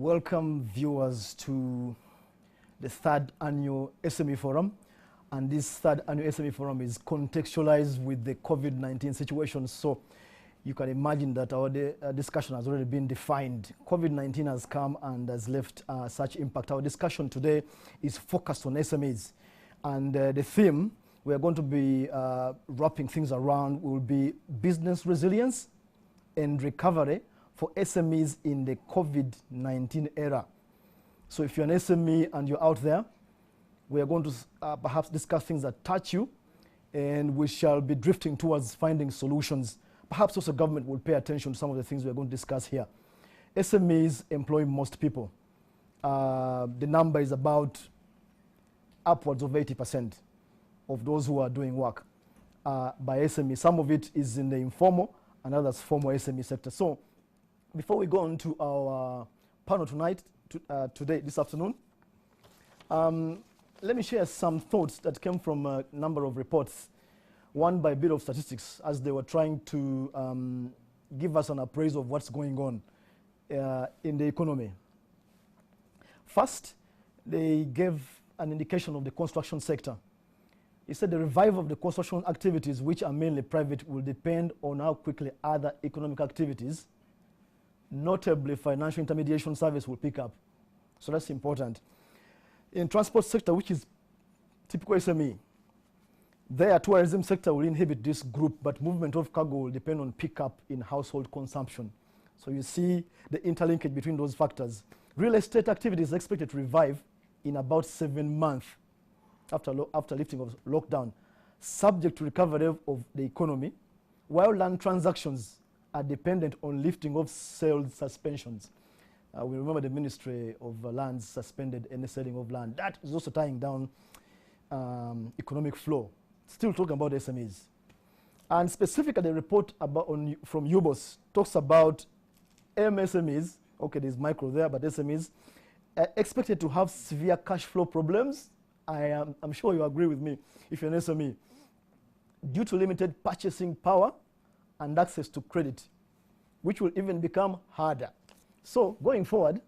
Welcome viewers to the third annual SME Forum, and this third annual SME Forum is contextualized with the COVID-19 situation, so you can imagine that our discussion has already been defined. COVID-19 has come and has left such impact. Our discussion today is focused on SMEs, and the theme we are going to be wrapping things around will be business resilience and recovery for SMEs in the COVID-19 era. So if you're an SME and you're out there, we are going to perhaps discuss things that touch you, and we shall be drifting towards finding solutions. Perhaps also government will pay attention to some of the things we're going to discuss here. SMEs employ most people. The number is about upwards of 80% of those who are doing work by SME. Some of it is in the informal and others formal SME sector. So before we go on to our panel tonight, this afternoon, let me share some thoughts that came from a number of reports. One by Bureau of Statistics, as they were trying to give us an appraisal of what's going on in the economy. First, they gave an indication of the construction sector. He said the revival of the construction activities, which are mainly private, will depend on how quickly other economic activities, notably financial intermediation service, will pick up. So that's important. In transport sector, which is typical SME, their tourism sector will inhibit this group, but movement of cargo will depend on pickup in household consumption. So you see the interlinkage between those factors. Real estate activity is expected to revive in about 7 months after lifting of lockdown, subject to recovery of the economy, while land transactions are dependent on lifting of sales suspensions. We remember the Ministry of Lands suspended any selling of land. That is also tying down economic flow. Still talking about SMEs. And specifically, the report from UBOS talks about MSMEs. Okay, there's micro there, but SMEs are expected to have severe cash flow problems. I'm sure you agree with me if you're an SME, due to limited purchasing power and access to credit, which will even become harder. So going forward,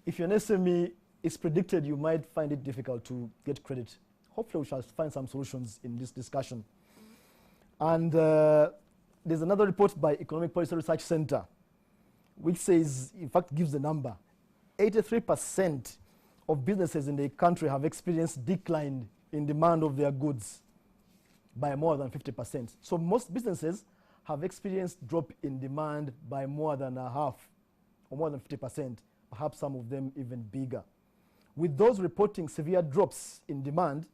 if you're an SME, it's predicted you might find it difficult to get credit. Hopefully we shall find some solutions in this discussion. And there's another report by Economic Policy Research Center, which says, in fact, gives the number. 83% of businesses in the country have experienced decline in demand of their goods by more than 50%. So most businesses have experienced drop in demand by more than a half, or more than 50%, perhaps some of them even bigger, with those reporting severe drops in demand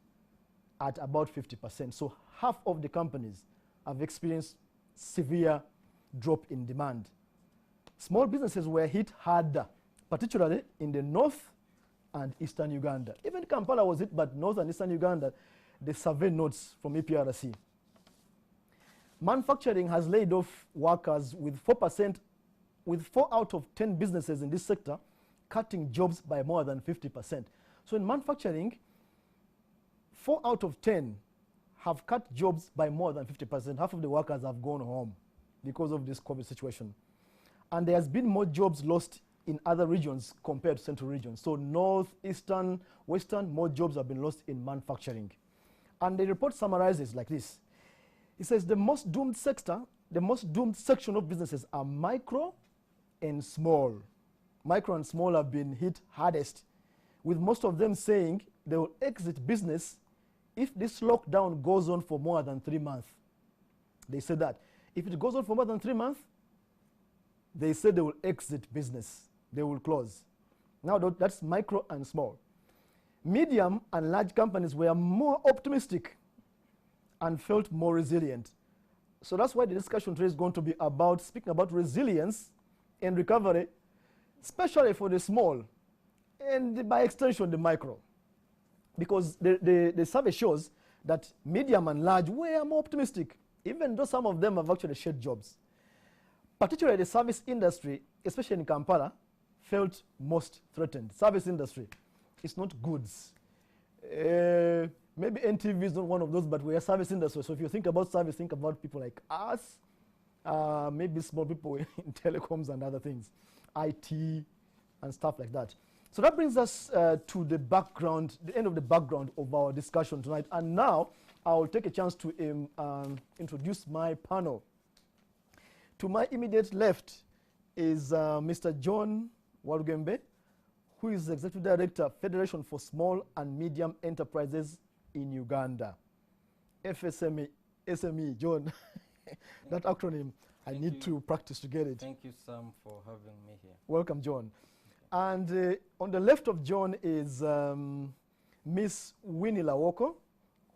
at about 50%. So half of the companies have experienced severe drop in demand. Small businesses were hit harder, particularly in the north and eastern Uganda. Even Kampala was hit, but north and eastern Uganda, the survey notes from EPRC. Manufacturing has laid off workers, with 4 out of 10 businesses in this sector cutting jobs by more than 50%. So in manufacturing, 4 out of 10 have cut jobs by more than 50%. Half of the workers have gone home because of this COVID situation. And there has been more jobs lost in other regions compared to central regions. So north, eastern, western, more jobs have been lost in manufacturing. And the report summarizes like this. It says the most doomed section of businesses are micro and small. Micro and small have been hit hardest, with most of them saying they will exit business if this lockdown goes on for more than 3 months. They said that. If it goes on for more than 3 months, they said they will exit business. They will close. Now that's micro and small. Medium and large companies were more optimistic and felt more resilient. So that's why the discussion today is going to be about speaking about resilience and recovery, especially for the small and by extension the micro. Because the survey shows that medium and large were more optimistic, even though some of them have actually shed jobs. Particularly the service industry, especially in Kampala, felt most threatened. Service industry, it's not goods. Maybe NTV is not one of those, but we are service industry. So if you think about service, think about people like us, maybe small people in telecoms and other things, IT, and stuff like that. So that brings us to the background, the end of the background of our discussion tonight. And now I'll take a chance to introduce my panel. To my immediate left is Mr. John Warugembe, who is the Executive Director, Federation for Small and Medium Enterprises in Uganda. FSME, SME, John, that acronym, I need to practice to get it. Thank you, Sam, for having me here. Welcome, John. And on the left of John is Miss Winnie Lawoko,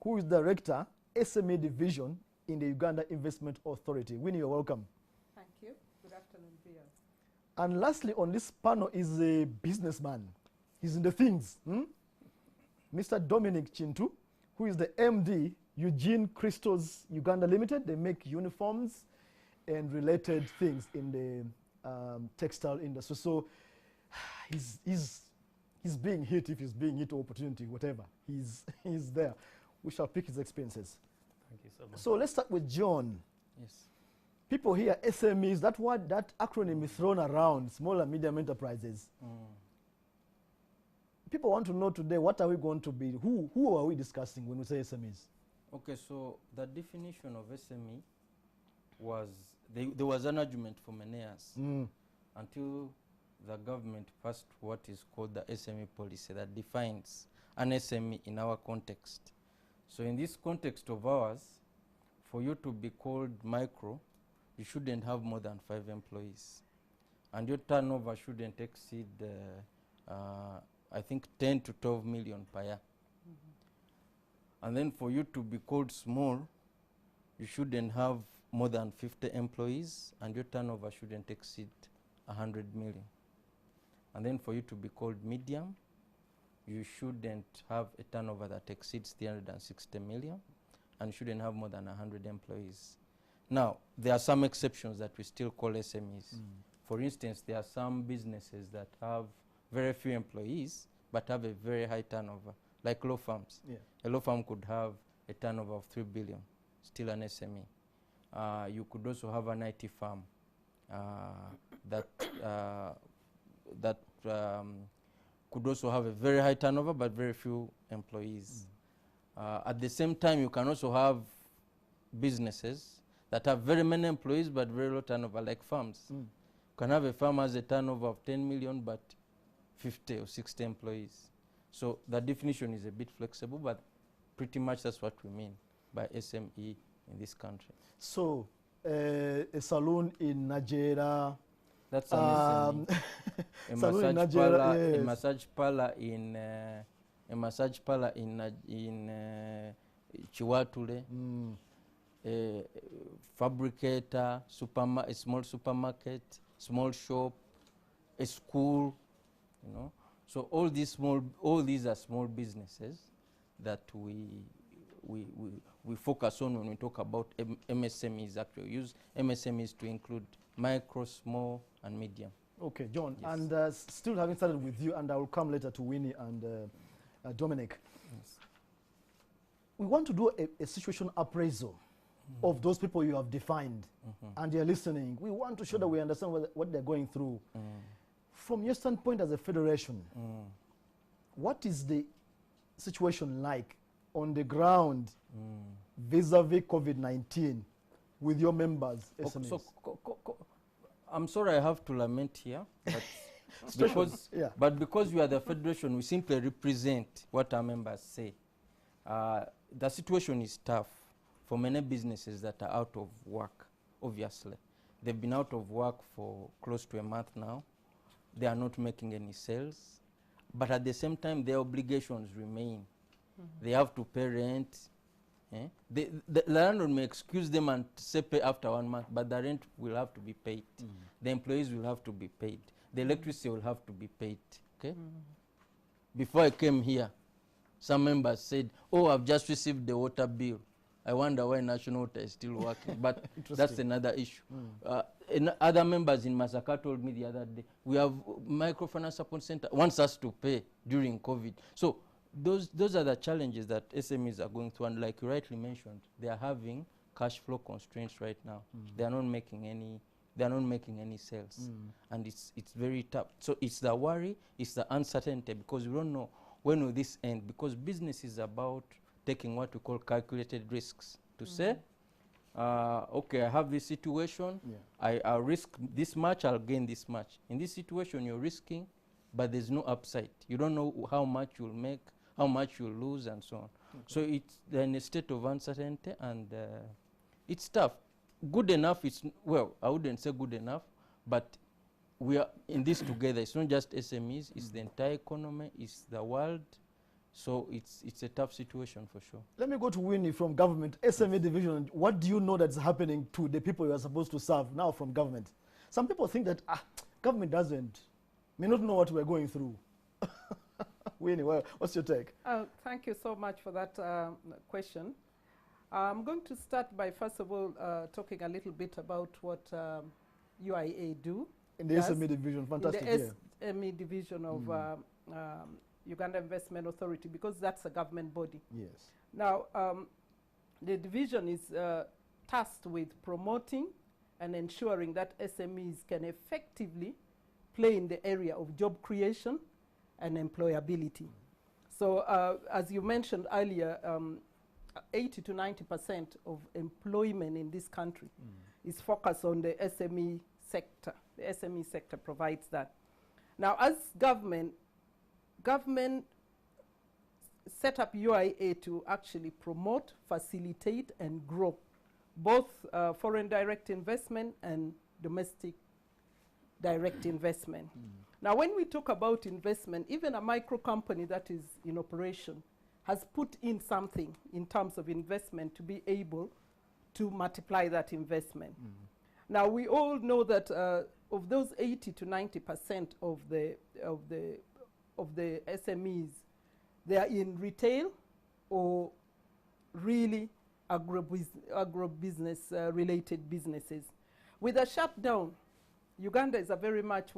who is Director, SME Division in the Uganda Investment Authority. Winnie, you're welcome. Thank you. Good afternoon, viewers. And lastly on this panel is a businessman. He's in the things. Mr. Dominic Chintu, who is the MD, Eugene Crystals Uganda Limited. They make uniforms and related things in the textile industry. So he's being hit, if he's being hit, opportunity, whatever. He's there. We shall pick his experiences. Thank you so much. So let's start with John. Yes. People here, SMEs, that word, that acronym is thrown around, small and medium enterprises. People want to know today, what are we going to be, who are we discussing when we say SMEs? Okay, so the definition of SME was, there was an argument for many years until the government passed what is called the SME policy that defines an SME in our context. So in this context of ours, for you to be called micro, you shouldn't have more than 5 employees. And your turnover shouldn't exceed, I think, 10 to 12 million per year. And then for you to be called small, you shouldn't have more than 50 employees, and your turnover shouldn't exceed 100 million. And then for you to be called medium, you shouldn't have a turnover that exceeds 360 million, and you shouldn't have more than 100 employees. Now, there are some exceptions that we still call SMEs. For instance, there are some businesses that have very few employees, but have a very high turnover, like law firms. Yeah. A law firm could have a turnover of 3 billion, still an SME. You could also have an IT firm that could also have a very high turnover but very few employees. At the same time, you can also have businesses that have very many employees but very low turnover, like farms. You can have a farm has a turnover of 10 million but 50 or 60 employees. So the definition is a bit flexible, but pretty much that's what we mean by SME in this country. So a saloon in Nigeria. That's an SME. A massage parlor in Chiwatule. A fabricator, a small supermarket, small shop, a school, you know. So all these are small businesses that we focus on when we talk about MSMEs. Actually, we use MSMEs to include micro, small, and medium. Okay, John, Yes. and still having started with you, and I will come later to Winnie and Dominic. Yes. We want to do a situation appraisal of those people you have defined, and they're listening. We want to show that we understand what they're going through. From your standpoint as a federation, what is the situation like on the ground vis-a-vis COVID-19 with your members, SMEs? So, I'm sorry I have to lament here, but because we are the federation, we simply represent what our members say. The situation is tough for many businesses that are out of work, obviously. They've been out of work for close to a month now. They are not making any sales. But at the same time, their obligations remain. They have to pay rent. The landlord may excuse them and say pay after 1 month, but the rent will have to be paid. The employees will have to be paid. The electricity will have to be paid. Okay? Before I came here, some members said, oh, I've just received the water bill. I wonder why National Water is still working, but that's another issue. Other members in Masaka told me the other day, we have microfinance support center wants us to pay during COVID. So those are the challenges that SMEs are going through, and like you rightly mentioned, they are having cash flow constraints right now. They are not making any they are not making any sales. And it's very tough. So it's the worry, it's the uncertainty, because we don't know when will this end, because business is about taking what we call calculated risks to say, okay, I have this situation, I'll risk this much, I'll gain this much. In this situation, you're risking, but there's no upside. You don't know how much you'll make, how much you'll lose, and so on. So it's in a state of uncertainty, and it's tough. Good enough, well, I wouldn't say good enough, but we are in this together. It's not just SMEs, it's the entire economy, it's the world. So it's a tough situation for sure. Let me go to Winnie from government, SME division. What do you know that's happening to the people you are supposed to serve now from government? Some people think that government may not know what we're going through. Winnie, what's your take? Thank you so much for that question. I'm going to start by, first of all, talking a little bit about what UIA do. In the SME division, fantastic. In the SME division of Uganda Investment Authority, because that's a government body. Yes. Now, the division is tasked with promoting and ensuring that SMEs can effectively play in the area of job creation and employability. So, as you mentioned earlier, 80 to 90% of employment in this country is focused on the SME sector. The SME sector provides that. Now, as government set up UIA to actually promote, facilitate, and grow both foreign direct investment and domestic direct investment. Now, when we talk about investment, even a micro company that is in operation has put in something in terms of investment to be able to multiply that investment. Now, we all know that of those 80 to 90% of the SMEs, they are in retail or really agro-business related businesses. With a shutdown, Uganda is a very much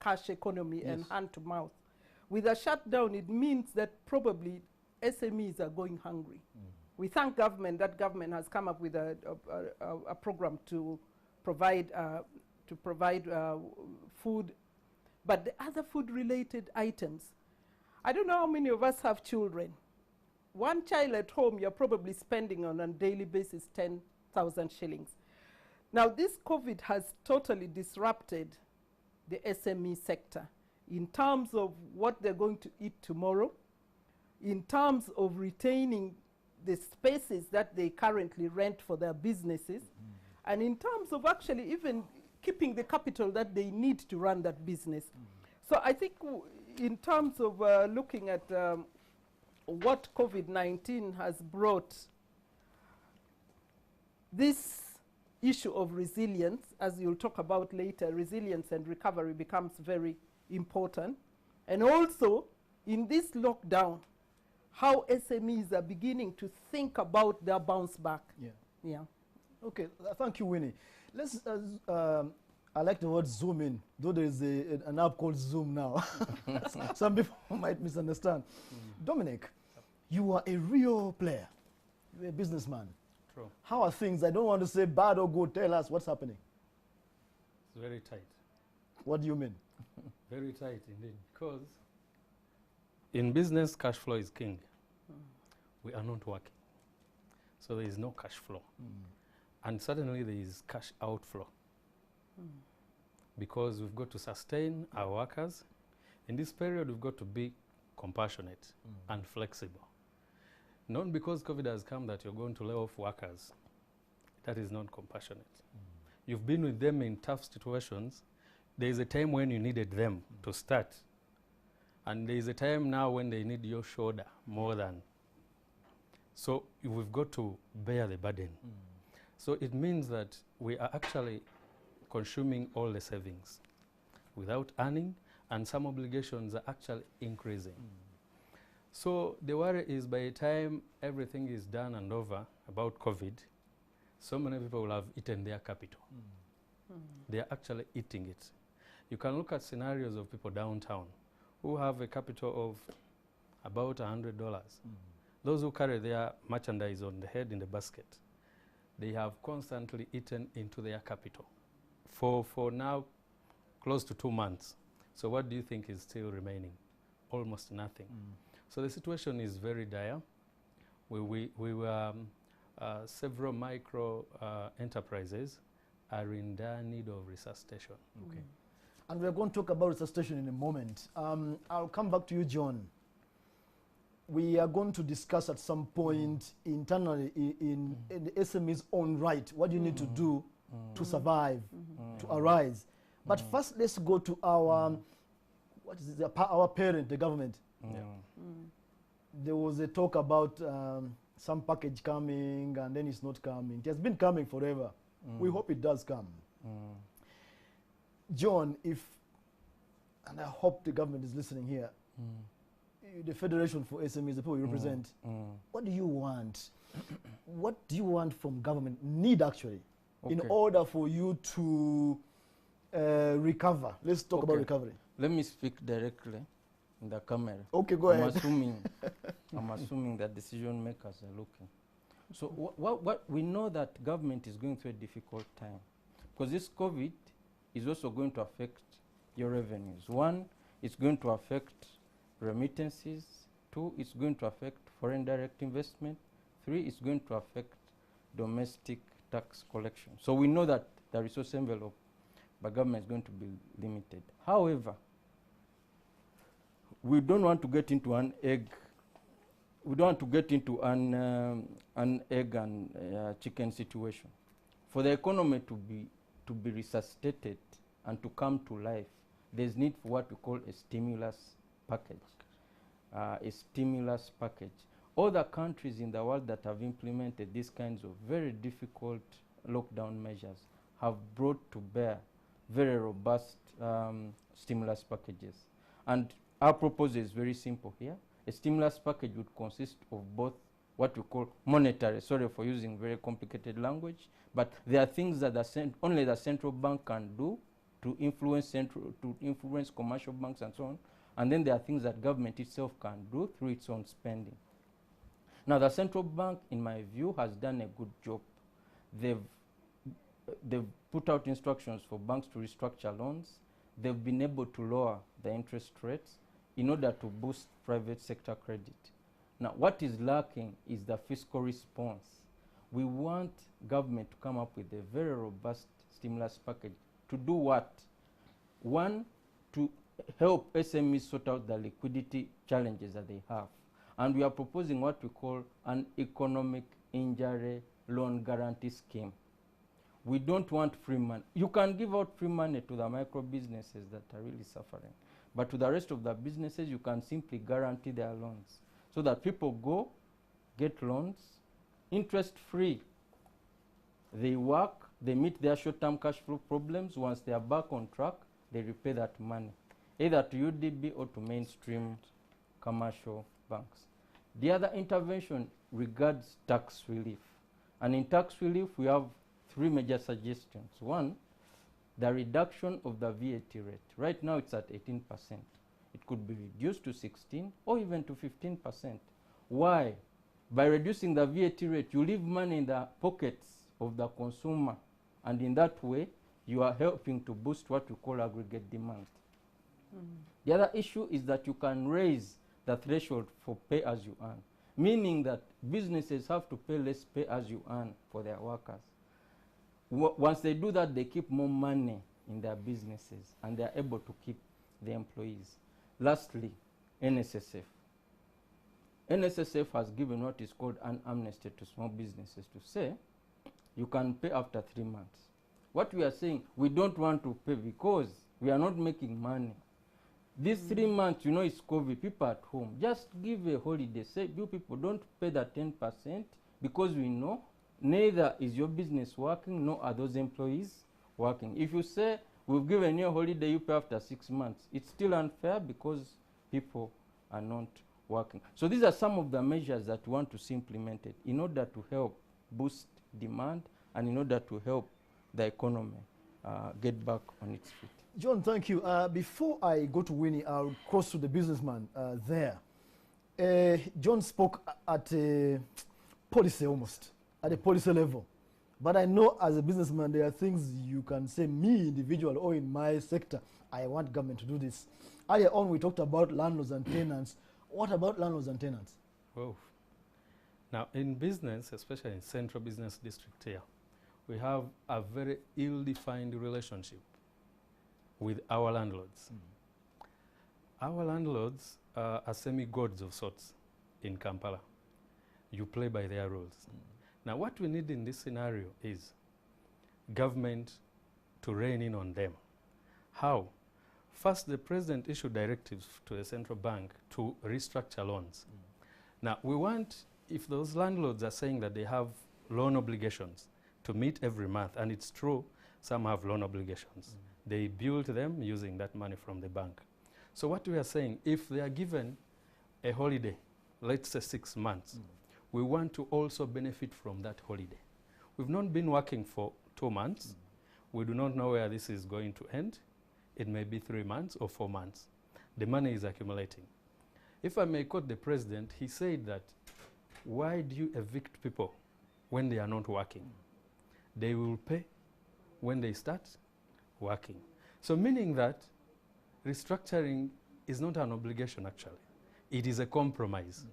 cash economy and hand to mouth. With a shutdown, it means that probably SMEs are going hungry. We thank government that government has come up with a program to provide food, but the other food-related items, I don't know how many of us have children. One child at home, you're probably spending on a daily basis 10,000 shillings. Now, this COVID has totally disrupted the SME sector in terms of what they're going to eat tomorrow, in terms of retaining the spaces that they currently rent for their businesses, and in terms of actually even keeping the capital that they need to run that business. So I think in terms of looking at what COVID-19 has brought, this issue of resilience, as you'll talk about later, resilience and recovery becomes very important. And also, in this lockdown, how SMEs are beginning to think about their bounce back. Okay, thank you, Winnie. Let's, I like the word zoom in, though there is an app called Zoom now. Some people might misunderstand. Dominic, you are a real player. You're a businessman. True. How are things? I don't want to say bad or good. Tell us what's happening. It's very tight. What do you mean? Very tight indeed. Because in business, cash flow is king. We are not working. So there is no cash flow. And suddenly there is cash outflow. Because we've got to sustain our workers. In this period, we've got to be compassionate and flexible. Not because COVID has come that you're going to lay off workers. That is not compassionate. You've been with them in tough situations. There is a time when you needed them to start. And there is a time now when they need your shoulder more than. So we've got to bear the burden. So it means that we are actually consuming all the savings without earning, and some obligations are actually increasing. So the worry is by the time everything is done and over about COVID, so many people will have eaten their capital. They are actually eating it. You can look at scenarios of people downtown who have a capital of about $100. Those who carry their merchandise on the head in the basket, they have constantly eaten into their capital. for now, close to 2 months. So what do you think is still remaining? Almost nothing. So the situation is very dire. We were, several micro enterprises are in dire need of resuscitation. Okay. And we're going to talk about resuscitation in a moment. I'll come back to you, John. We are going to discuss at some point internally in the SME's own right, what you need to do to survive, to arise. But first, let's go to our, what is it, our parent, the government. There was a talk about some package coming, and then it's not coming. It has been coming forever. We hope it does come. John, and I hope the government is listening here, the Federation for SMEs, the people you represent, what do you want? What do you want from government, need actually, in order for you to recover? Let's talk about recovery. Let me speak directly in the camera. Okay, go ahead. I'm assuming that decision makers are looking. So what we know that government is going through a difficult time, because this COVID is also going to affect your revenues. One, it's going to affect remittances. Two, it's going to affect foreign direct investment. Three, it's going to affect domestic tax collection. So we know that the resource envelope by government is going to be limited. However, we don't want to get into an egg. We don't want to get into an egg and chicken situation. For the economy to be resuscitated and to come to life, there's need for what we call a stimulus package. A stimulus package. Other countries in the world that have implemented these kinds of very difficult lockdown measures have brought to bear very robust stimulus packages. And our proposal is very simple here. A stimulus package would consist of both what we call monetary, sorry for using very complicated language, but there are things that only the central bank can do to influence commercial banks and so on. And then there are things that government itself can do through its own spending. Now, the central bank, in my view, has done a good job. They've put out instructions for banks to restructure loans. They've been able to lower the interest rates in order to boost private sector credit. Now, what is lacking is the fiscal response. We want government to come up with a very robust stimulus package. To do what? One, to help SMEs sort out the liquidity challenges that they have. And we are proposing what we call an economic injury loan guarantee scheme. We don't want free money. You can give out free money to the micro businesses that are really suffering. But to the rest of the businesses, you can simply guarantee their loans so that people go, get loans, interest-free. They work, they meet their short-term cash flow problems. Once they are back on track, they repay that money, either to UDB or to mainstream commercial banks. The other intervention regards tax relief. And in tax relief, we have three major suggestions. One, the reduction of the VAT rate. Right now it's at 18%. It could be reduced to 16 or even to 15%. Why? By reducing the VAT rate, you leave money in the pockets of the consumer, and in that way, you are helping to boost what we call aggregate demand. The other issue is that you can raise the threshold for pay as you earn, meaning that businesses have to pay less pay as you earn for their workers. Once they do that, they keep more money in their businesses and they are able to keep the employees. Lastly, NSSF. NSSF has given what is called an amnesty to small businesses to say you can pay after 3 months. What we are saying, we don't want to pay because we are not making money. These 3 months, you know, it's COVID, people at home. Just give a holiday. Say, you people don't pay the 10% because we know neither is your business working, nor are those employees working. If you say, we've given you a holiday, you pay after 6 months, it's still unfair because people are not working. So these are some of the measures that we want to see implemented in order to help boost demand and in order to help the economy get back on its feet. John, thank you. Before I go to Winnie, I'll cross to the businessman there. John spoke at a policy almost, at a policy level. But I know as a businessman, there are things you can say, me, individual, or in my sector, I want government to do this. Earlier on, we talked about landlords and tenants. What about landlords and tenants? Well, now in business, especially in central business district here, we have a very ill-defined relationship with our landlords. Our landlords are semi-gods of sorts in Kampala. You play by their rules. Now what we need in this scenario is government to rein in on them. How? First, the president issued directives to the central bank to restructure loans. Now we want, if those landlords are saying that they have loan obligations to meet every month, and it's true, some have loan obligations. They build them using that money from the bank. So what we are saying, if they are given a holiday, let's say 6 months, we want to also benefit from that holiday. We've not been working for 2 months. We do not know where this is going to end. It may be 3 months or 4 months. The money is accumulating. If I may quote the president, he said that, why do you evict people when they are not working? They will pay when they start working. So meaning that restructuring is not an obligation actually. It is a compromise.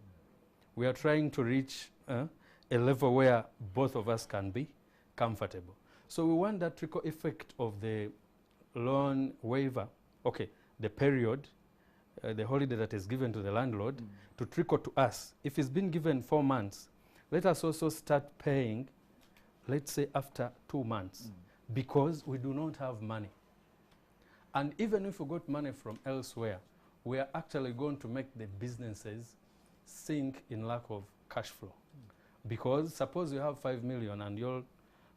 We are trying to reach a level where both of us can be comfortable. So we want that trickle effect of the loan waiver, okay, the period, the holiday that is given to the landlord, to trickle to us. If it's been given 4 months, let us also start paying, let's say after 2 months, because we do not have money. And even if we got money from elsewhere, we are actually going to make the businesses sink in lack of cash flow. Because suppose you have 5 million and your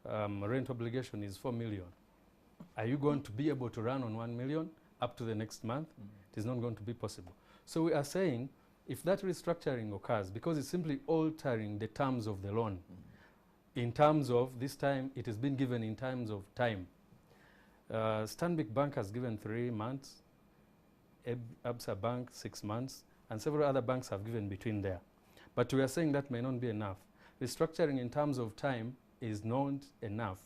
rent obligation is 4 million. Are you going to be able to run on 1 million up to the next month? It is not going to be possible. So we are saying if that restructuring occurs, because it's simply altering the terms of the loan, in terms of this time, it has been given in terms of time. Stanbic Bank has given 3 months, Absa Bank 6 months, and several other banks have given between there. But we are saying that may not be enough. Restructuring in terms of time is not enough,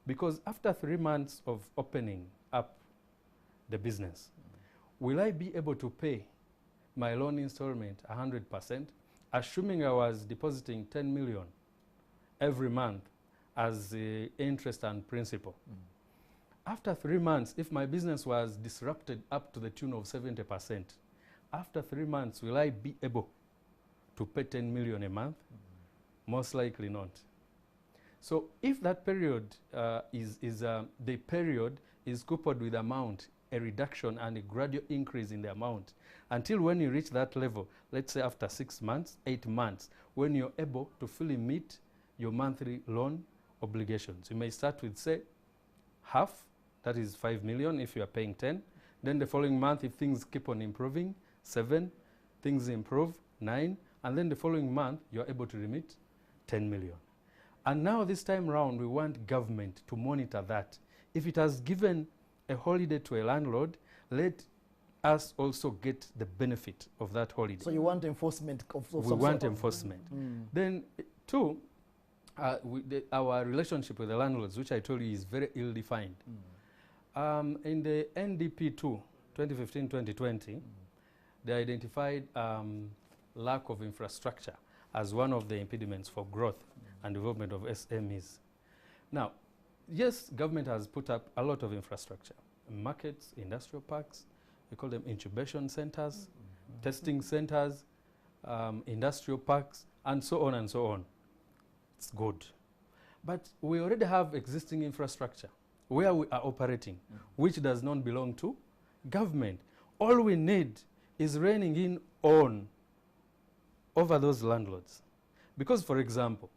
because after 3 months of opening up the business, will I be able to pay my loan installment 100%, assuming I was depositing 10 million every month as interest and principal? After 3 months, if my business was disrupted up to the tune of 70%, after 3 months, will I be able to pay 10 million a month? Most likely not. So if that period the period is coupled with amount, a reduction and a gradual increase in the amount, until when you reach that level, let's say after 6 months, 8 months, when you're able to fully meet your monthly loan obligations. You may start with, say, half, that is 5 million if you are paying 10. Then the following month, if things keep on improving, 7, things improve, 9, and then the following month, you're able to remit 10 million. And now this time round, we want government to monitor that. If it has given a holiday to a landlord, let us also get the benefit of that holiday. So you want enforcement of we some want sort? enforcement. Then, two, our relationship with the landlords, which I told you is very ill-defined. In the NDP 2, 2015-2020, they identified lack of infrastructure as one of the impediments for growth and development of SMEs. Now, yes, government has put up a lot of infrastructure. Markets, industrial parks, we call them incubation centers, testing centers, industrial parks, and so on and so on. It's good. But we already have existing infrastructure where we are operating, which does not belong to government. All we need is reining in on over those landlords. Because, for example,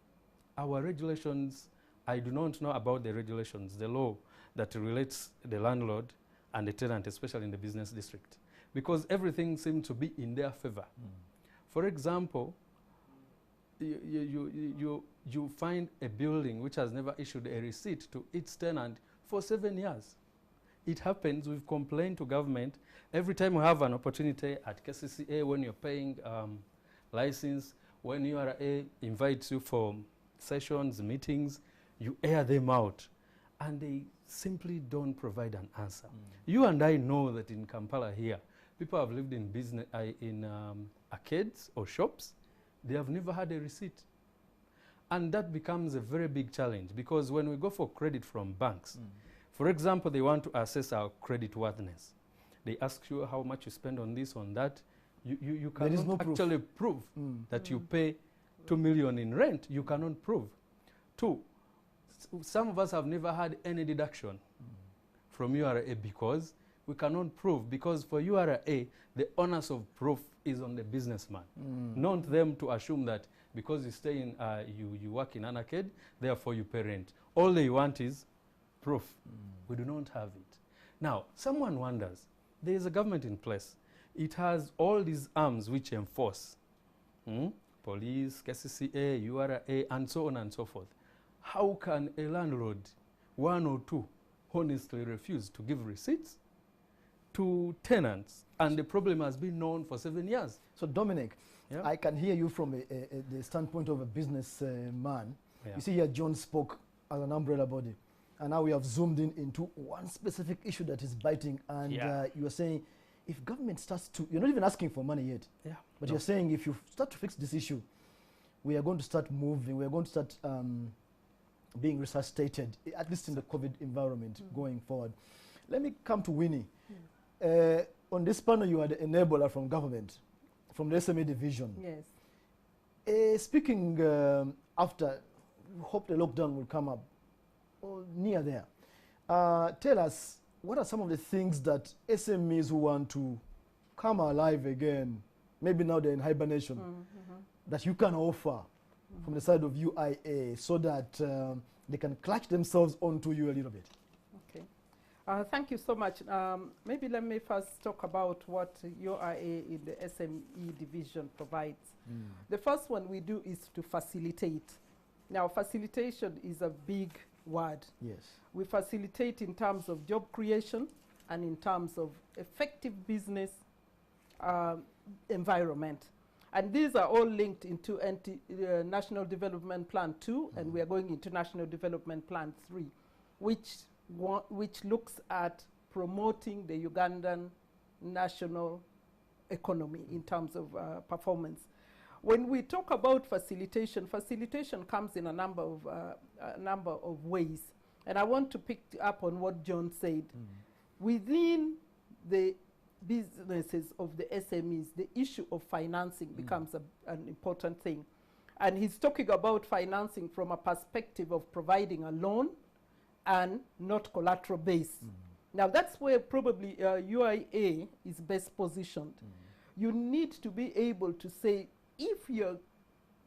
our regulations, I do not know about the regulations, the law that relates the landlord and the tenant, especially in the business district, because everything seems to be in their favor. For example, you find a building which has never issued a receipt to its tenant for 7 years. It happens, we've complained to government. Every time we have an opportunity at KCCA, when you're paying license, when URA invites you for sessions, meetings, you air them out, and they simply don't provide an answer. You and I know that in Kampala here, people have lived in business, in arcades or shops. They have never had a receipt. And that becomes a very big challenge, because when we go for credit from banks, for example, they want to assess our credit worthiness. They ask you how much you spend on this, on that. You cannot actually prove that you pay 2 million in rent. You cannot prove. Two, some of us have never had any deduction from URA because we cannot prove, because for URA, the onus of proof is on the businessman, not them to assume that because you stay in, you work in an arcade, therefore you pay rent. All they want is proof. We do not have it. Now, someone wonders, there is a government in place. It has all these arms which enforce, police, KCCA, URA, and so on and so forth. How can a landlord, one or two, honestly refuse to give receipts to tenants? And the problem has been known for 7 years. So Dominic, I can hear you from the standpoint of a business man. You see here John spoke as an umbrella body. And now we have zoomed into one specific issue that is biting. And you are saying, if government starts to, you're not even asking for money yet. But you're saying if you start to fix this issue, we are going to start moving, we are going to start being resuscitated, at least in the COVID environment going forward. Let me come to Winnie. On this panel, you are the enabler from government, from the SME division. Yes. Speaking after, we hope the lockdown will come up, or near there. Tell us, what are some of the things that SMEs who want to come alive again, maybe now they're in hibernation, that you can offer from the side of UIA so that they can clutch themselves onto you a little bit? Okay. Thank you so much. Maybe let me first talk about what UIA in the SME division provides. The first one we do is to facilitate. Now, facilitation is a big word. Yes. We facilitate in terms of job creation and in terms of effective business environment. And these are all linked into National Development Plan 2, and we are going into National Development Plan 3, which looks at promoting the Ugandan national economy in terms of performance. When we talk about facilitation, facilitation comes in a number of ways. And I want to pick up on what John said. Within the businesses of the SMEs, the issue of financing becomes an important thing. And he's talking about financing from a perspective of providing a loan and not collateral based. Now that's where probably UIA is best positioned. You need to be able to say, if you're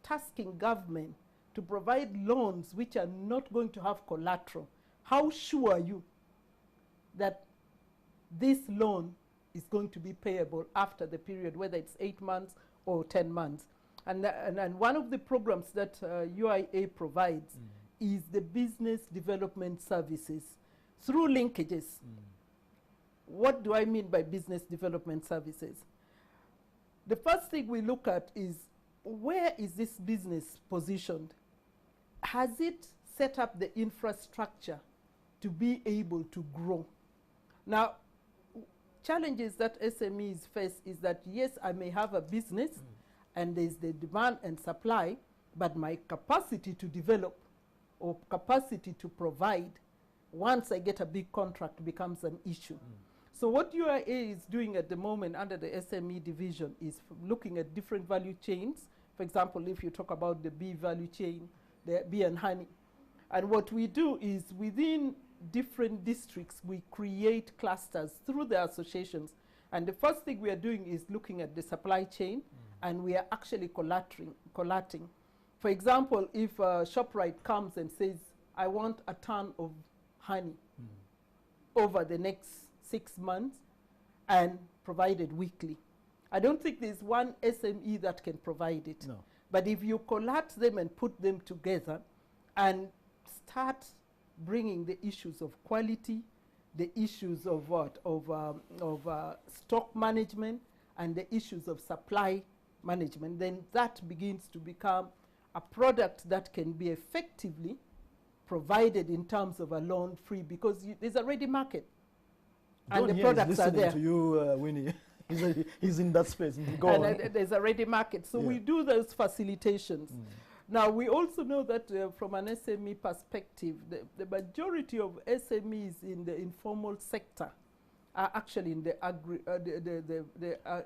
tasking government to provide loans which are not going to have collateral, how sure are you that this loan is going to be payable after the period, whether it's 8 months or 10 months? And one of the programs that UIA provides is the business development services through linkages. What do I mean by business development services? The first thing we look at is, where is this business positioned? Has it set up the infrastructure to be able to grow? Now, challenges that SMEs face is that, yes, I may have a business and there's the demand and supply, but my capacity to develop or capacity to provide, once I get a big contract, becomes an issue. So what UIA is doing at the moment under the SME division is looking at different value chains. For example, if you talk about the bee value chain, the bee and honey. And what we do is, within different districts, we create clusters through the associations. And the first thing we are doing is looking at the supply chain, and we are actually collating. For example, if ShopRite comes and says, I want a ton of honey over the next 6 months and provided weekly, I don't think there's one SME that can provide it. No. But if you collate them and put them together and start bringing the issues of quality, the issues of what? Of stock management, and the issues of supply management, then that begins to become a product that can be effectively provided in terms of a loan free, because there's a ready market and John the here is products are listening there. to you, Winnie. he's in that space. Go on. And there's a ready market. So we do those facilitations. Now, we also know that from an SME perspective, the majority of SMEs in the informal sector are actually in the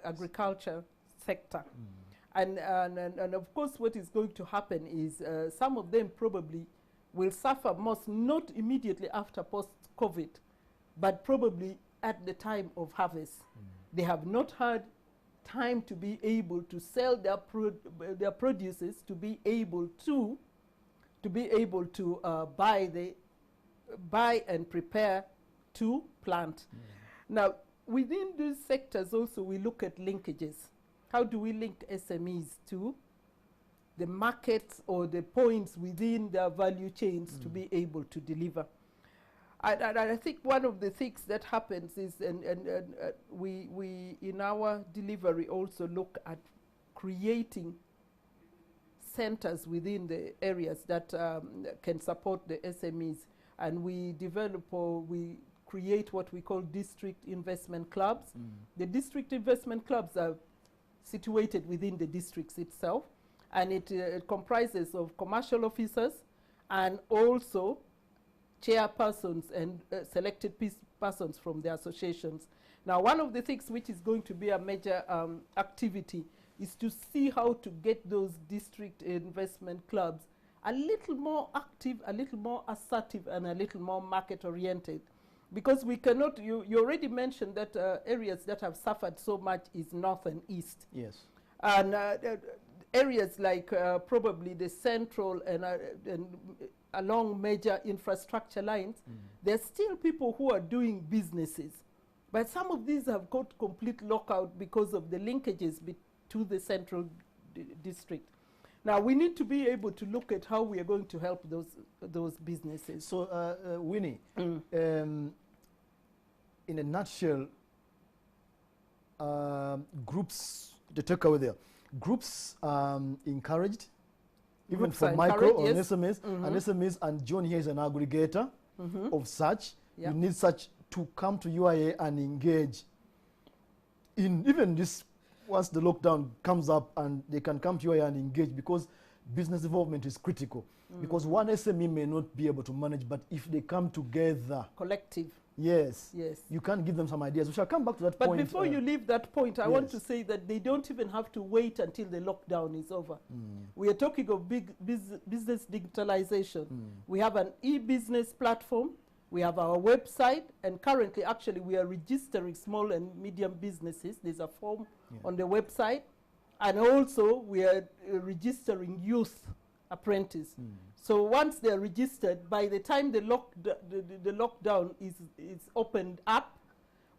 agriculture sector. And of course, what is going to happen is some of them probably will suffer most, not immediately after post-COVID, but probably at the time of harvest. They have not had time to be able to sell their produces, to be able to buy and prepare to plant. Now, within these sectors also, we look at linkages. How do we link SMEs to the markets or the points within their value chains to be able to deliver? And I think one of the things that happens is, we in our delivery also look at creating centers within the areas that can support the SMEs. And we develop or we create what we call district investment clubs. The district investment clubs are situated within the districts itself, and it comprises of commercial officers and also chairpersons and selected persons from the associations. Now, one of the things which is going to be a major activity is to see how to get those district investment clubs a little more active, a little more assertive, and a little more market-oriented. Because we cannot, you already mentioned that areas that have suffered so much is north and east. Yes. And areas like probably the central and along major infrastructure lines, there's still people who are doing businesses. But some of these have got complete lockout because of the linkages to the central district. Now, we need to be able to look at how we are going to help those businesses. So, Winnie, in a nutshell, groups, the takeaway there, groups encouraged, even Groups for are micro or encouraged, SMEs, and SMEs, and John here is an aggregator of such. Yeah. You need such to come to UIA and engage in even this. Once the lockdown comes up, and they can come to UIA and engage, because business development is critical. Because one SME may not be able to manage, but if they come together, Collective. yes, Yes. you can give them some ideas. We shall come back to that But point. before you leave that point, I want yes. to say that they don't even have to wait until the lockdown is over. We are talking of big business digitalization. We have an e-business platform. We have our website, and currently, actually, we are registering small and medium businesses. There's a form on the website. And also, we are registering youth apprentice. So once they're registered, by the time the lockdown is opened up,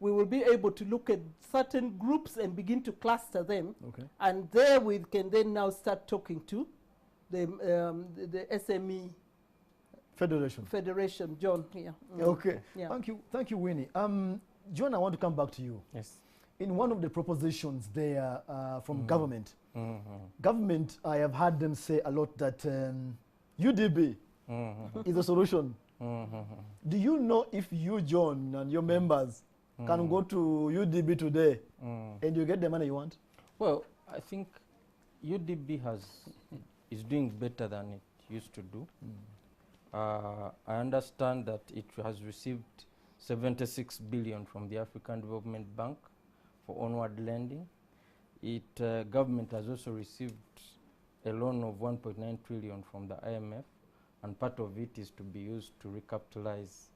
we will be able to look at certain groups and begin to cluster them. Okay. And there we can then now start talking to the SME Federation, John here. Okay. Yeah. Thank you, Winnie. John, I want to come back to you. Yes. In one of the propositions there from government, government, I have heard them say a lot that UDB is a solution. Do you know if you, John, and your members can go to UDB today and you get the money you want? Well, I think UDB is doing better than it used to do. I understand that it has received 76 billion from the African Development Bank for onward lending. Government has also received a loan of 1.9 trillion from the IMF, and part of it is to be used to recapitalize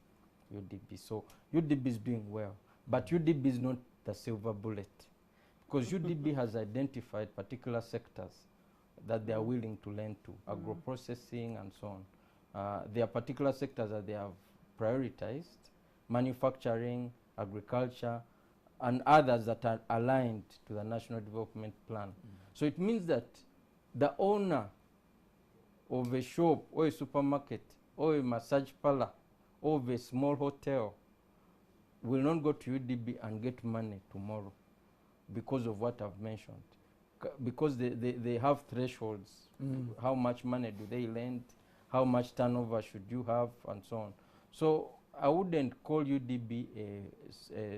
UDB. So UDB is doing well, but UDB is not the silver bullet, because UDB has identified particular sectors that they are willing to lend to, agro-processing and so on. There are particular sectors that they have prioritized: manufacturing, agriculture, and others that are aligned to the National Development Plan. So it means that the owner of a shop or a supermarket or a massage parlor or of a small hotel will not go to UDB and get money tomorrow because of what I've mentioned. Because they have thresholds. How much money do they lend? how much turnover should you have, and so on. So I wouldn't call UDB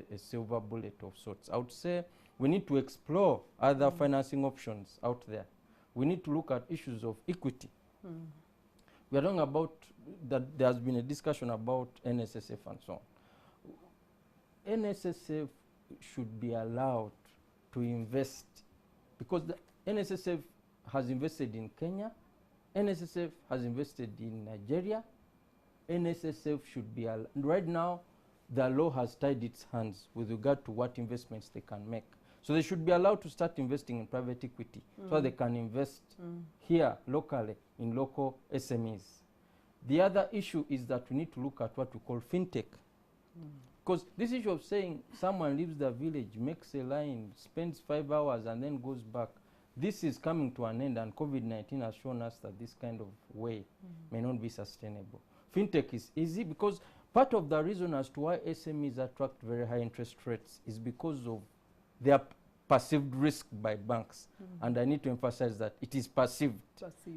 a silver bullet of sorts. I would say we need to explore other financing options out there. We need to look at issues of equity. We are talking about that there has been a discussion about NSSF and so on. NSSF should be allowed to invest, because the NSSF has invested in Kenya, NSSF has invested in Nigeria. NSSF should be allowed. Right now, the law has tied its hands with regard to what investments they can make. So they should be allowed to start investing in private equity so they can invest here locally in local SMEs. The other issue is that we need to look at what we call fintech. Because this issue of saying someone leaves the village, makes a line, spends 5 hours and then goes back, this is coming to an end, and COVID-19 has shown us that this kind of way may not be sustainable. Fintech is easy because part of the reason as to why SMEs attract very high interest rates is because of their perceived risk by banks. And I need to emphasize that it is perceived.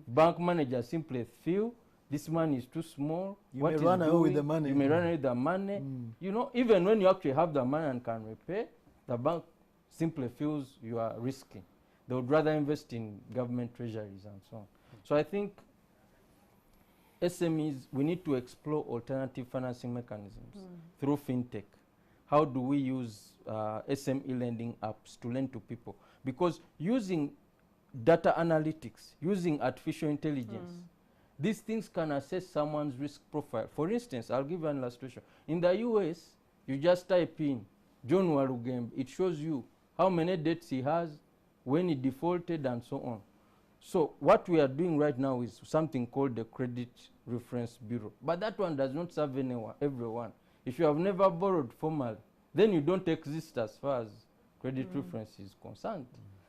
Bank managers simply feel this money is too small. You may run away with the money. You may run away with the money. You know, even when you actually have the money and can repay, the bank simply feels you are risky. They would rather invest in government treasuries and so on. So I think SMEs, we need to explore alternative financing mechanisms through fintech. How do we use SME lending apps to lend to people? Because using data analytics, using artificial intelligence, these things can assess someone's risk profile. For instance, I'll give you an illustration. In the US, you just type in John Warugembe. It shows you how many debts he has, when he defaulted, and so on. So what we are doing right now is something called the Credit Reference Bureau. But that one does not serve everyone. If you have never borrowed formally, then you don't exist as far as credit reference is concerned.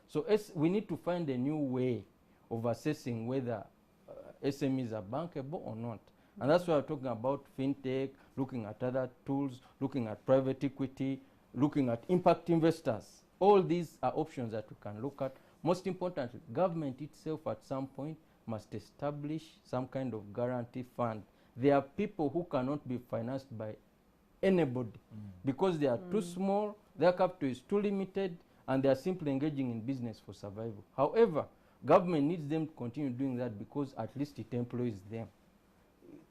So we need to find a new way of assessing whether SMEs are bankable or not. And that's why we're talking about fintech, looking at other tools, looking at private equity, looking at impact investors. All these are options that we can look at. Most importantly, government itself at some point must establish some kind of guarantee fund. There are people who cannot be financed by anybody because they are too small, their capital is too limited, and they are simply engaging in business for survival. However, government needs them to continue doing that because at least it employs them.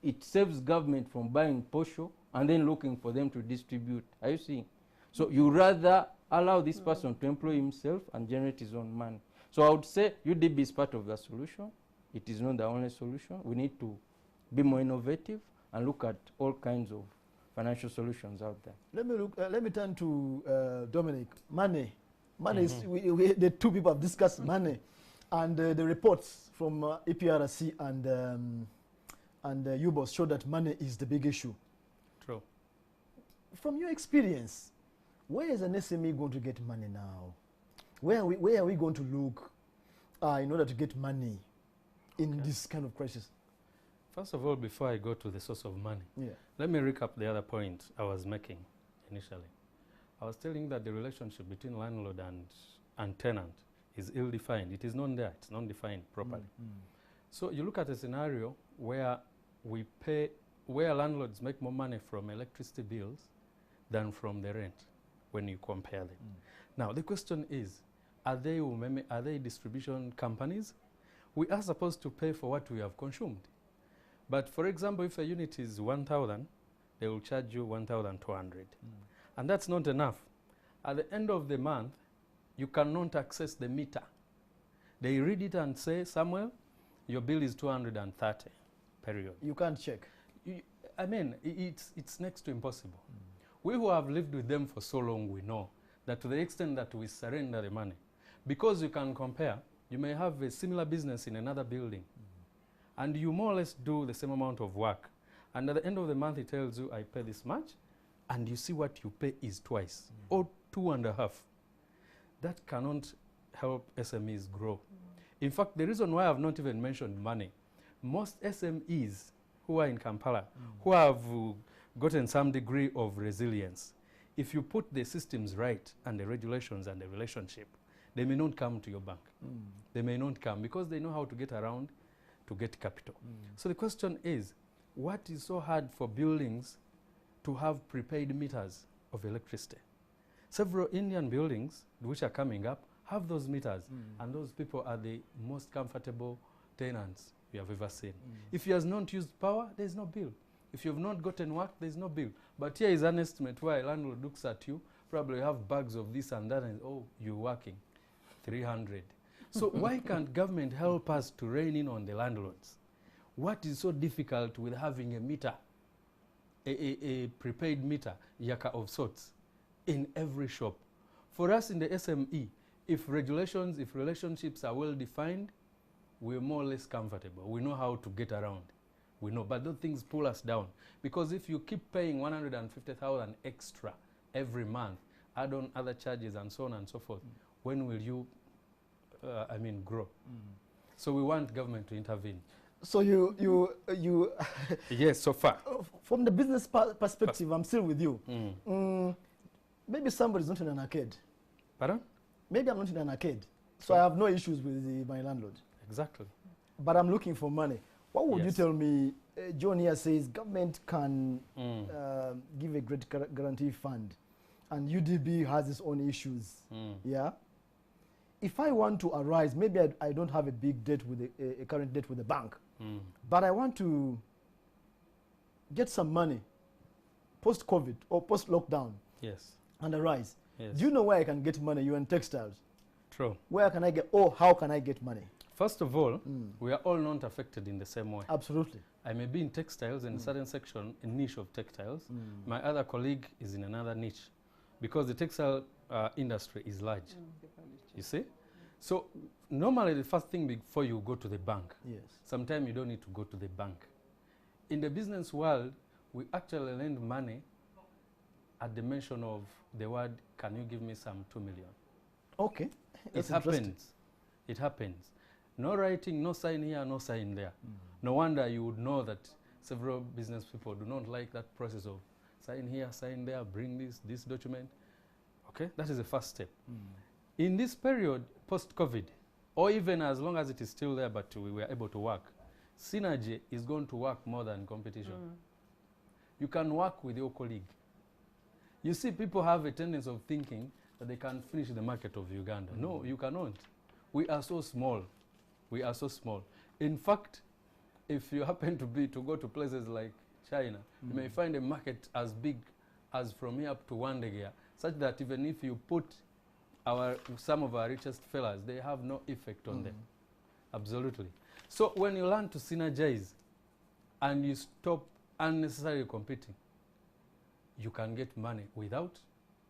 It saves government from buying posho and then looking for them to distribute. Are you seeing? So you rather allow this person to employ himself and generate his own money. So I would say UDB is part of the solution. It is not the only solution. We need to be more innovative and look at all kinds of financial solutions out there. Let me turn to Dominic. Money is, the two people have discussed money, and the reports from EPRC and UBOS show that money is the big issue. True. From your experience, where is an SME going to get money now? Where are we going to look in order to get money in this kind of crisis? First of all, before I go to the source of money, let me recap the other point I was making initially. I was telling that the relationship between landlord and tenant is ill-defined. It is not there. It's not defined properly. So you look at a scenario where where landlords make more money from electricity bills than from the rent when you compare them. Now, the question is, are they distribution companies? We are supposed to pay for what we have consumed. But for example, if a unit is 1,000, they will charge you 1,200. And that's not enough. At the end of the month, you cannot access the meter. They read it and say, Samuel, your bill is 230, period. You can't check. I mean, it's next to impossible. We who have lived with them for so long, we know that to the extent that we surrender the money, because you can compare, you may have a similar business in another building, and you more or less do the same amount of work. And at the end of the month, he tells you, I pay this much, and you see what you pay is twice, or 2.5. That cannot help SMEs grow. In fact, the reason why I have not even mentioned money, most SMEs who are in Kampala, who have gotten some degree of resilience, if you put the systems right and the regulations and the relationship, they may not come to your bank. They may not come because they know how to get around to get capital. So the question is, what is so hard for buildings to have prepaid meters of electricity? Several Indian buildings which are coming up have those meters, and those people are the most comfortable tenants you have ever seen. If you have not used power, there is no bill. If you have not gotten work, there is no bill. But here is an estimate where a landlord looks at you, probably have bags of this and that, and oh, you're working 300. So why can't government help us to rein in on the landlords? What is so difficult with having a meter, a prepaid meter, yaka of sorts, in every shop? For us in the SME, if regulations, if relationships are well defined, we're more or less comfortable. We know how to get around. We know, but those things pull us down. Because if you keep paying 150,000 extra every month, add on other charges and so on and so forth, when will you, grow? So we want government to intervene. So you Yes, so far. From the business perspective, I'm still with you. Maybe somebody's not in an arcade. Pardon? Maybe I'm not in an arcade, so I have no issues with my landlord. Exactly. But I'm looking for money. What would you Yes. tell me? John here says government can give a great guarantee fund, and UDB has its own issues. Yeah. If I want to arise, maybe I don't have a big debt with a current debt with the bank, but I want to get some money post-COVID or post-lockdown Yes. and arise. Yes. Do you know where I can get money? You're in textiles. True. Where can I get, or how can I get money? First of all, we are all not affected in the same way. Absolutely. I may be in textiles in a certain section, a niche of textiles. My other colleague is in another niche, because the textile industry is large. You see? So normally the first thing before you go to the bank, Yes. sometimes you don't need to go to the bank. In the business world, we actually lend money at the mention of the word, can you give me some 2 million? Okay. It That's interesting. happens. It happens. No writing, no sign here, no sign there. No wonder you would know that several business people do not like that process of sign here, sign there, bring this document. Okay, that is the first step. In this period, post-COVID, or even as long as it is still there but we were able to work, synergy is going to work more than competition. You can work with your colleague. You see, people have a tendency of thinking that they can finish the market of Uganda. No, you cannot. We are so small. We are so small. In fact, if you happen to go to places like China, you may find a market as big as from here up to Wandegea, such that even if you put some of our richest fellas, they have no effect on them. Absolutely. So when you learn to synergize and you stop unnecessarily competing, you can get money without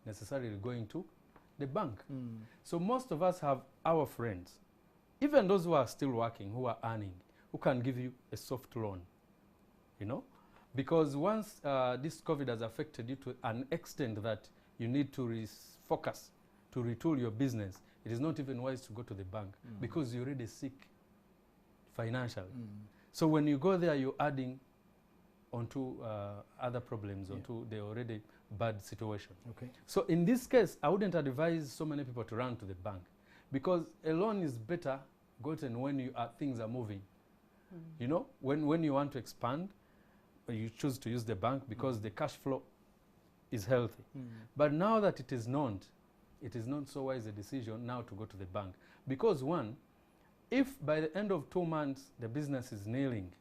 necessarily going to the bank. So most of us have our friends, even those who are still working, who are earning, who can give you a soft loan, you know? Because once this COVID has affected you to an extent that you need to focus, to retool your business, it is not even wise to go to the bank because you're already sick financially. So when you go there, you're adding onto other problems, onto the already bad situation. Okay. So in this case, I wouldn't advise so many people to run to the bank, because a loan is better gotten when things are moving. You know, when you want to expand, you choose to use the bank because the cash flow is healthy. But now that it is not so wise a decision now to go to the bank. Because one, if by the end of 2 months the business is nailing,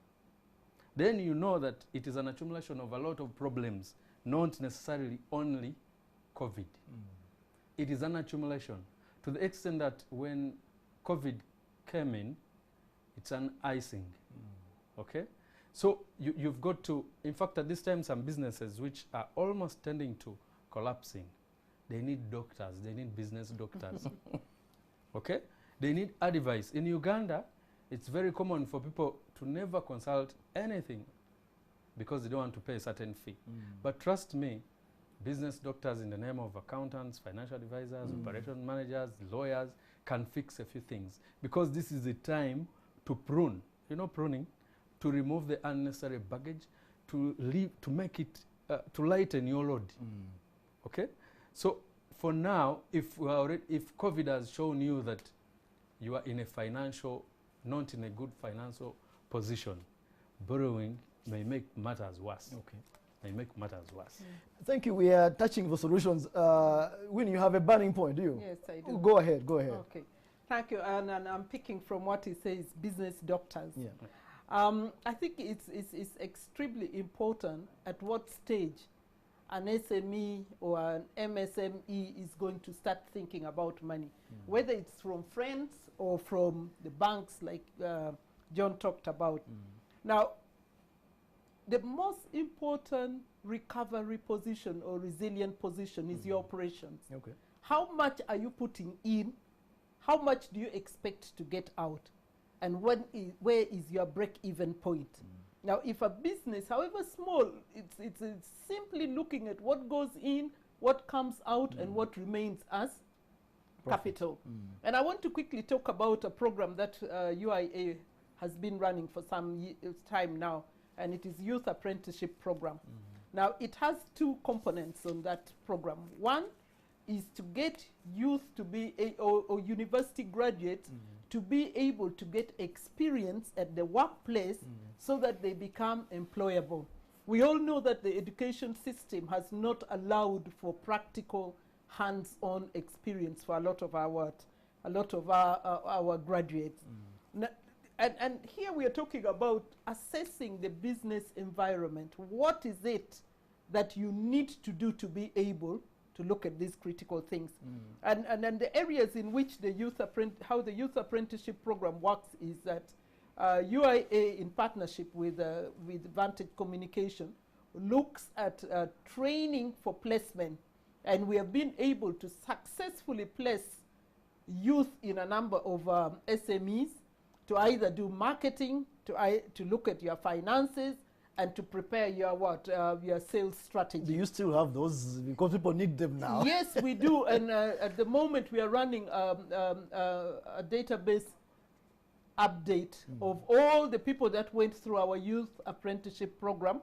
then you know that it is an accumulation of a lot of problems, not necessarily only COVID. It is an accumulation to the extent that when COVID came in, it's an icing. Okay? So you've got to, in fact, at this time, some businesses which are almost tending to collapsing, they need doctors, they need business doctors. Okay? They need advice. In Uganda, it's very common for people to never consult anything because they don't want to pay a certain fee. But trust me, business doctors in the name of accountants, financial advisors, operation managers, lawyers can fix a few things, because this is the time to prune. You know, pruning, to remove the unnecessary baggage, to make it, to lighten your load. Okay? So for now, if COVID has shown you that you are in a financial, not in a good financial position, borrowing may make matters worse. Okay. May make matters worse. Thank you. We are touching the solutions. When you have a burning point, do you? Yes, I do. Go ahead. Go ahead. Okay. Thank you. And I'm picking from what he says, business doctors. Yeah. I think it's extremely important at what stage an SME or an MSME is going to start thinking about money, whether it's from friends or from the banks like John talked about. Now, the most important recovery position or resilient position is your operations. Okay. How much are you putting in? How much do you expect to get out? And where is your break-even point? Now, if a business, however small, it's simply looking at what goes in, what comes out, and what remains as capital. And I want to quickly talk about a program that UIA has been running for some time now, and it is Youth Apprenticeship Program. Now, it has two components on that program. One is to get youth to be, or university graduates, to be able to get experience at the workplace so that they become employable. We all know that the education system has not allowed for practical hands-on experience for a lot of our graduates. And here we are talking about assessing the business environment. What is it that you need to do to be able to look at these critical things? And then the areas in which the how the youth apprenticeship program works is that UIA, in partnership with Vantage Communication, looks at training for placement. And we have been able to successfully place youth in a number of SMEs to either do marketing, to look at your finances, and to prepare your your sales strategy. Do you still have those? Because people need them now. Yes, we do. And at the moment, we are running a database update of all the people that went through our youth apprenticeship program.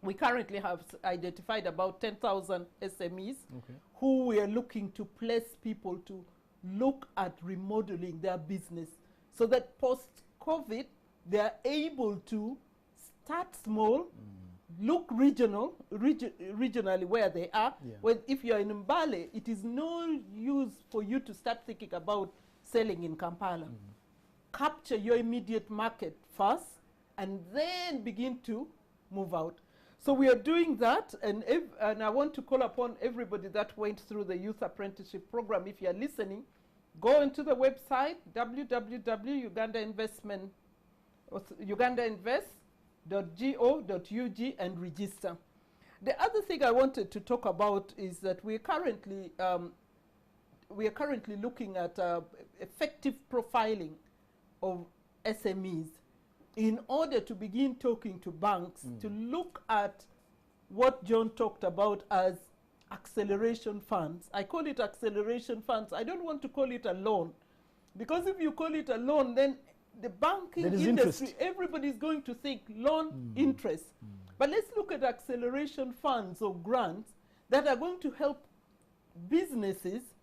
We currently have identified about 10,000 SMEs who we are looking to place people to look at remodeling their business so that post-COVID, they are able to start small, look regionally where they are. Well, if you're in Mbale, it is no use for you to start thinking about selling in Kampala. Capture your immediate market first and then begin to move out. So we are doing that, and I want to call upon everybody that went through the youth apprenticeship program. If you're listening, go into the website ugandainvest.go.ug and register. The other thing I wanted to talk about is that we are currently looking at effective profiling of SMEs in order to begin talking to banks to look at what John talked about as acceleration funds. I call it acceleration funds. I don't want to call it a loan, because if you call it a loan, then the banking industry, everybody's going to think loan interest. But let's look at acceleration funds or grants that are going to help businesses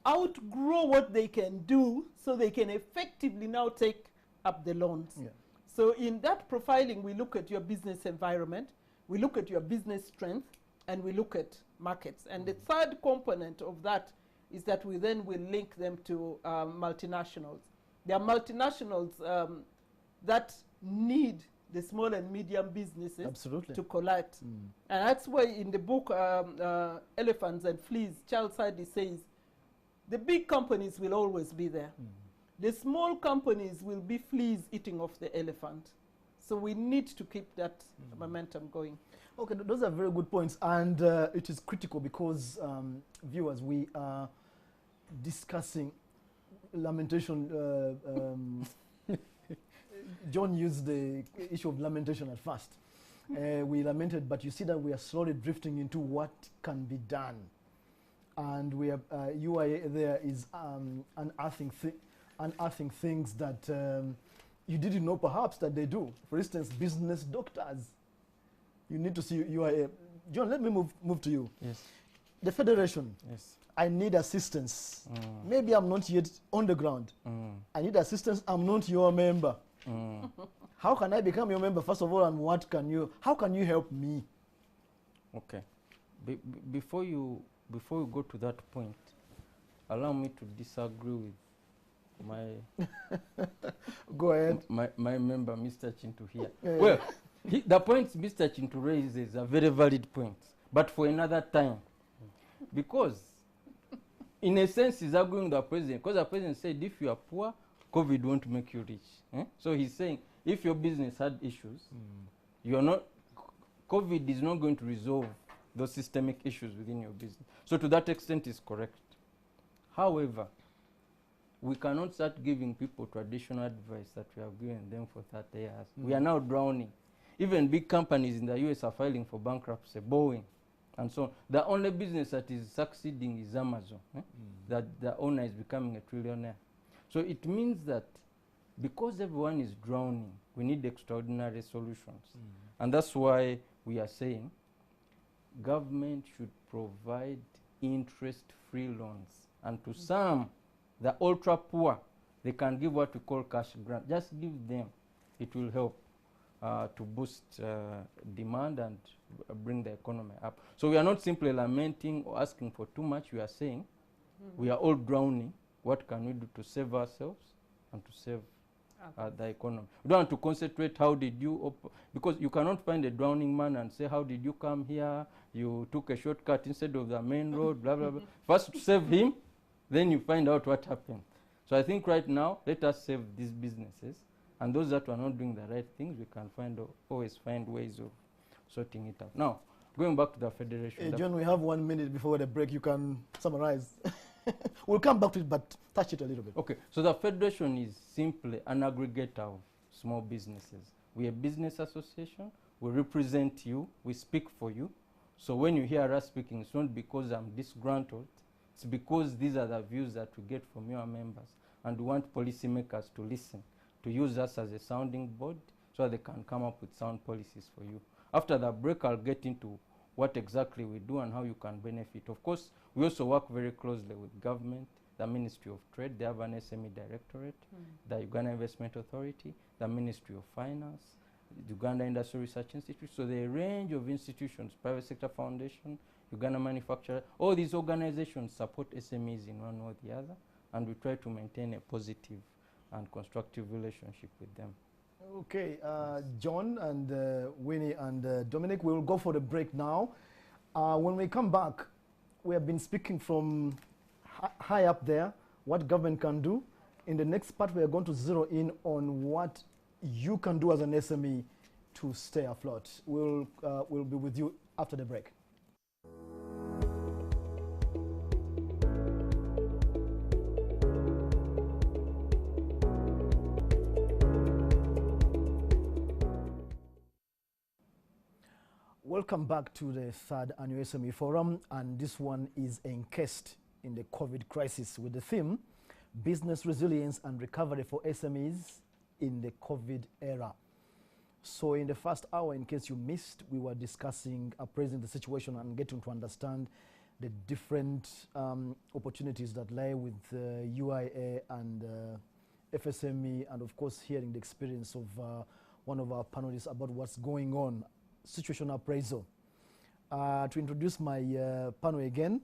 outgrow what they can do so they can effectively now take up the loans. So in that profiling, we look at your business environment, we look at your business strength, and we look at markets. And the third component of that is that we then will link them to multinationals. There are multinationals that need the small and medium businesses to collect. And that's why in the book, Elephants and Fleas, Charles Hardy says, the big companies will always be there. The small companies will be fleas eating off the elephant. So we need to keep that momentum going. Okay, those are very good points. And it is critical because, viewers, we are discussing lamentation. John used the issue of lamentation at first. We lamented, but you see that we are slowly drifting into what can be done. And we are, UIA there is unearthing things that you didn't know perhaps that they do. For instance, business doctors. You need to see UIA. John, let me move to you. Yes. The Federation. Yes. I need assistance. Maybe I'm not yet on the ground. I need assistance. I'm not your member. How can I become your member, first of all, and how can you help me? Okay. Before you go to that point, allow me to disagree with my Go ahead. my member, Mr. Chintu here. Yeah. Well, the points Mr. Chintu raises are very valid points, but for another time. Because, in a sense, he's arguing the president, because the president said if you are poor, COVID won't make you rich. So he's saying if your business had issues, you're not, COVID is not going to resolve those systemic issues within your business. So to that extent, is correct. However, we cannot start giving people traditional advice that we have given them for 30 years. We are now drowning. Even big companies in the US are filing for bankruptcy, Boeing, and so on. The only business that is succeeding is Amazon, that the owner is becoming a trillionaire. So it means that because everyone is drowning, we need extraordinary solutions. And that's why we are saying government should provide interest-free loans. And to some, the ultra poor, they can give what we call cash grant. Just give them. It will help to boost demand and bring the economy up. So we are not simply lamenting or asking for too much. We are saying we are all drowning. What can we do to save ourselves and to save the economy? We don't want to concentrate how did you, because you cannot find a drowning man and say, how did you come here? You took a shortcut instead of the main road, blah, blah, blah. First to save him, then you find out what happened. So I think right now, let us save these businesses. And those that are not doing the right things, we can always find ways of sorting it out. Now, going back to the federation. John, we have 1 minute before the break. You can summarize. We'll come back to it, but touch it a little bit. Okay, so the federation is simply an aggregator of small businesses. We are a business association. We represent you. We speak for you. So when you hear us speaking, it's not because I'm disgruntled. It's because these are the views that we get from your members. And we want policymakers to listen, to use us as a sounding board so they can come up with sound policies for you. After the break, I'll get into what exactly we do and how you can benefit. Of course, we also work very closely with government, the Ministry of Trade. They have an SME directorate, the Uganda Investment Authority, the Ministry of Finance, the Uganda Industry Research Institute. So there are a range of institutions, Private Sector Foundation, Uganda Manufacturer. All these organizations support SMEs in one or the other, and we try to maintain a positive and constructive relationship with them. Okay, John and Winnie and Dominic, we will go for the break now. When we come back, we have been speaking from high up there, what government can do. In the next part, we are going to zero in on what you can do as an SME to stay afloat. We'll be with you after the break. Welcome back to the third annual SME Forum, and this one is encased in the COVID crisis with the theme, Business Resilience and Recovery for SMEs in the COVID era. So in the first hour, in case you missed, we were discussing, appraising the situation and getting to understand the different opportunities that lie with UIA and FSME, and of course hearing the experience of one of our panelists about what's going on, situation appraisal. To introduce my panel again,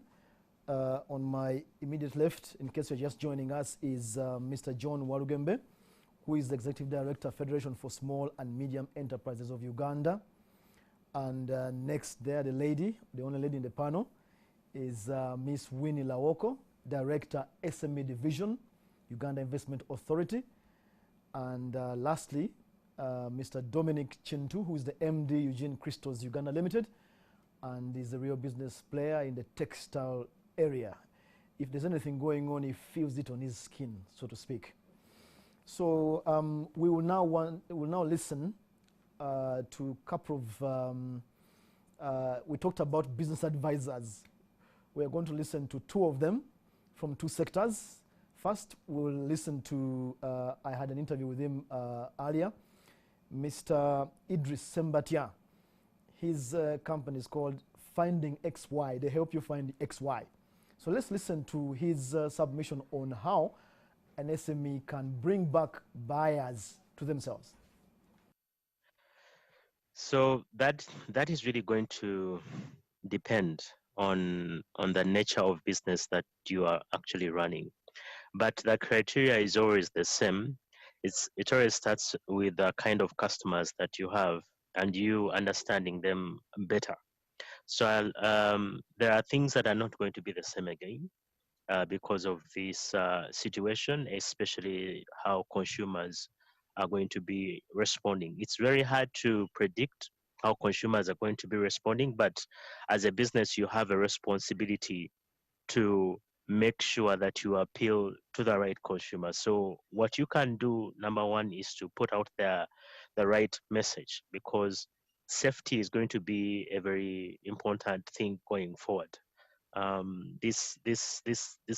on my immediate left, in case you're just joining us, is Mr. John Warugembe, who is the Executive Director, Federation for Small and Medium Enterprises of Uganda. And next there, the only lady in the panel, is Miss Winnie Lawoko, Director, SME Division, Uganda Investment Authority. And lastly, Mr. Dominic Chintu, who is the MD, Eugene Christos Uganda Limited, and is a real business player in the textile area. If there's anything going on, he feels it on his skin, so to speak. So we will now listen to a couple of, we talked about business advisors. We're going to listen to two of them from two sectors. First, we'll listen to, I had an interview with him earlier, Mr. Idris Sembatia. His company is called Finding XY. They help you find XY. So let's listen to his submission on how an SME can bring back buyers to themselves. So that is really going to depend on the nature of business that you are actually running. But the criteria is always the same. It always starts with the kind of customers that you have and you understanding them better. So there are things that are not going to be the same again because of this situation, especially how consumers are going to be responding. It's very hard to predict how consumers are going to be responding, but as a business, you have a responsibility to make sure that you appeal to the right consumer. So what you can do, number one, is to put out the right message, because safety is going to be a very important thing going forward. This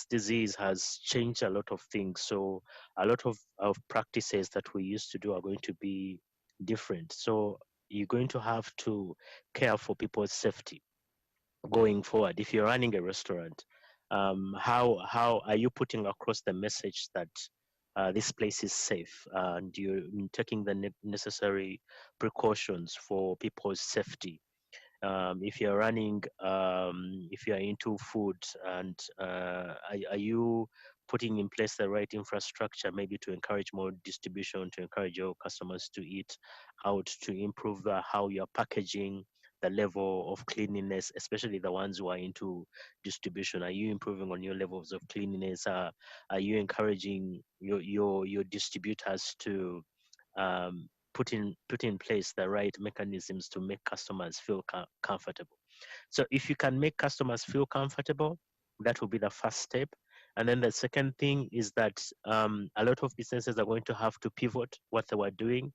disease has changed a lot of things, so a lot of practices that we used to do are going to be different. So you're going to have to care for people's safety going forward. If you're running a restaurant, how are you putting across the message that this place is safe and you're taking the necessary precautions for people's safety? If you're running, if you're into food, and are you putting in place the right infrastructure, maybe to encourage more distribution, to encourage your customers to eat out, to improve how you're packaging, the level of cleanliness, especially the ones who are into distribution? Are you improving on your levels of cleanliness? Are you encouraging your distributors to put in place the right mechanisms to make customers feel comfortable? So if you can make customers feel comfortable, that will be the first step. And then the second thing is that a lot of businesses are going to have to pivot what they were doing,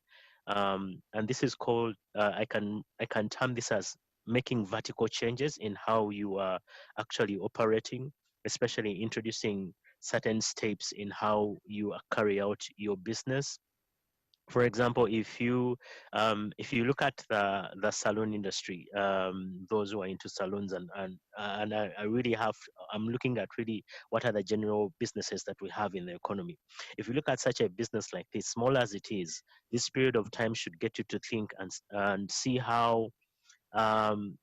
and this is called I can term this as making vertical changes in how you are actually operating, especially introducing certain steps in how you carry out your business. For example, if you look at the salon industry, those who are into salons, and I really I'm looking at really what are the general businesses that we have in the economy. If you look at such a business like this, small as it is, this period of time should get you to think and see how,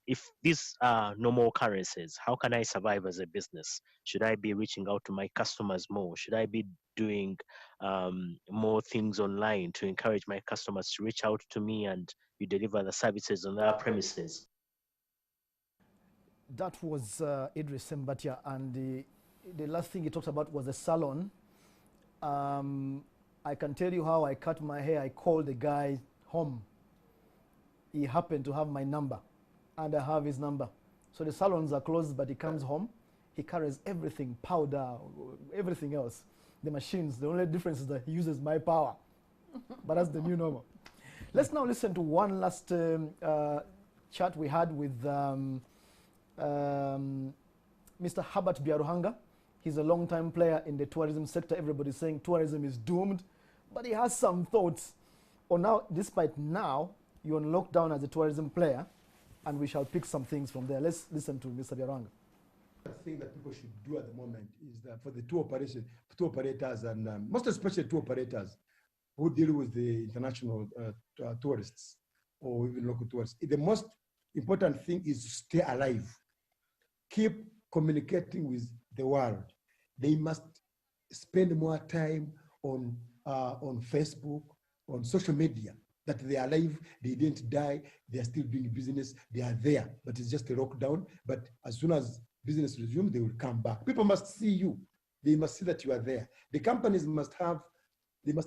if these are normal occurrences, how can I survive as a business? Should I be reaching out to my customers more? Should I be doing more things online to encourage my customers to reach out to me and you deliver the services on their premises? That was Idris Sembatia, and the last thing he talked about was the salon. I can tell you how I cut my hair. I called the guy home. He happened to have my number, and I have his number. So the salons are closed, but he comes home. He carries everything, powder, everything else. The machines, the only difference is that he uses my power. But that's the new normal. Let's now listen to one last chat we had with Mr. Herbert Biaruhanga. He's a long-time player in the tourism sector. Everybody's saying tourism is doomed, but he has some thoughts on how, despite now, you're on lockdown as a tourism player, and we shall pick some things from there. Let's listen to Mr. Biaruhanga. The thing that people should do at the moment is that for the tour operators, and most especially tour operators who deal with the international tourists or even local tourists, the most important thing is to stay alive. Keep communicating with the world. They must spend more time on Facebook, on social media, that they are alive, they didn't die, they are still doing business, they are there, but it's just a lockdown. But as soon as business resumes, they will come back. People must see you. They must see that you are there. The companies must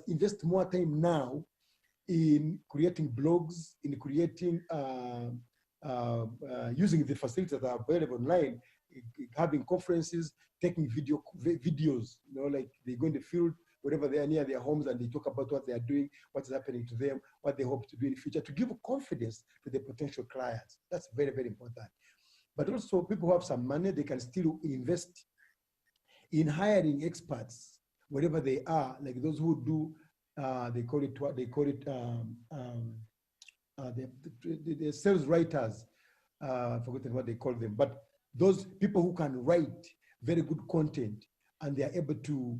invest more time now in creating blogs, in creating, using the facilities that are available online, having conferences, taking videos, like they go in the field, wherever they are near their homes, and they talk about what they are doing, what is happening to them, what they hope to do in the future, to give confidence to the potential clients. That's very, very important. But also, people who have some money, they can still invest in hiring experts wherever they are, like those who do, the sales writers, forgotten what they call them, but those people who can write very good content and they are able to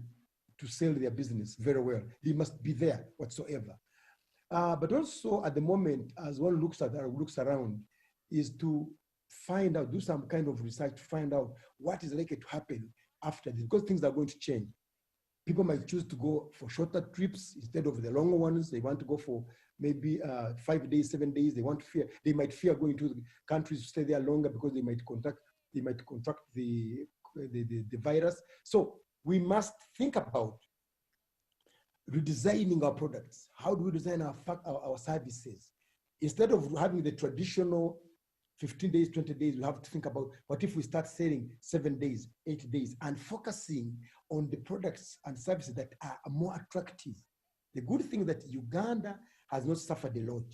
sell their business very well. They must be there whatsoever. But also at the moment, as one looks around, is to find out, do some kind of research to find out what is likely to happen after this, because things are going to change. People might choose to go for shorter trips instead of the longer ones. They want to go for maybe 5 days, 7 days. They might fear going to the countries to stay there longer because they might contract the virus. So we must think about redesigning our products. How do we design our services? Instead of having the traditional 15 days, 20 days, we have to think about what if we start selling 7 days, 8 days, and focusing on the products and services that are more attractive. The good thing that Uganda has not suffered a lot,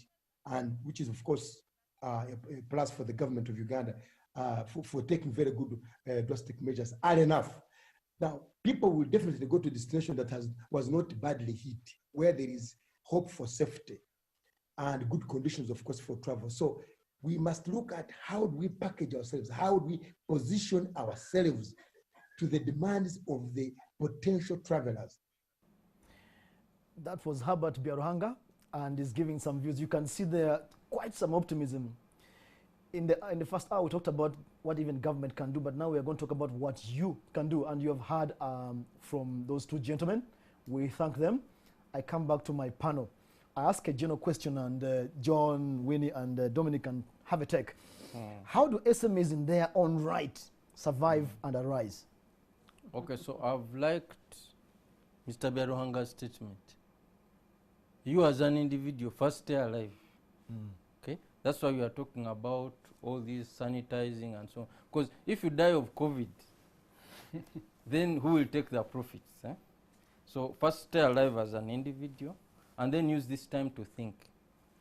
and which is, of course, a plus for the government of Uganda for taking very good drastic measures, are enough. Now, people will definitely go to a destination that was not badly hit, where there is hope for safety and good conditions, of course, for travel. So we must look at how do we package ourselves, how do we position ourselves to the demands of the potential travelers. That was Herbert Biaruhanga, and is giving some views. You can see there quite some optimism. In the first hour, we talked about what even government can do, but now we are going to talk about what you can do. And you have heard from those two gentlemen. We thank them. I come back to my panel. I ask a general question, and John, Winnie, and Dominic can have a take. How do SMEs in their own right survive and arise? Okay, so I've liked Mr. Biaruhanga's statement. You as an individual, first stay alive. Okay, that's why we are talking about all these sanitizing and so on. Because if you die of COVID, then who will take the profits? Eh? So first stay alive as an individual, and then use this time to think.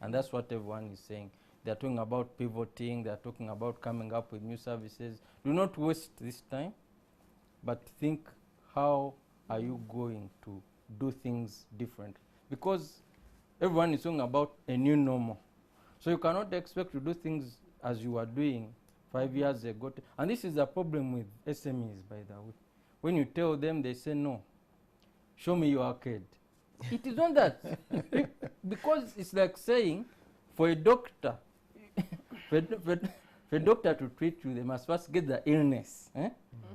And that's what everyone is saying. They're talking about pivoting, they're talking about coming up with new services. Do not waste this time, but think, how are you going to do things different? Because everyone is talking about a new normal. So you cannot expect to do things as you were doing 5 years ago. And this is a problem with SMEs, by the way. When you tell them, they say, no, show me your arcade. It is not that. Because it's like saying, for a doctor, for a doctor to treat you, they must first get the illness.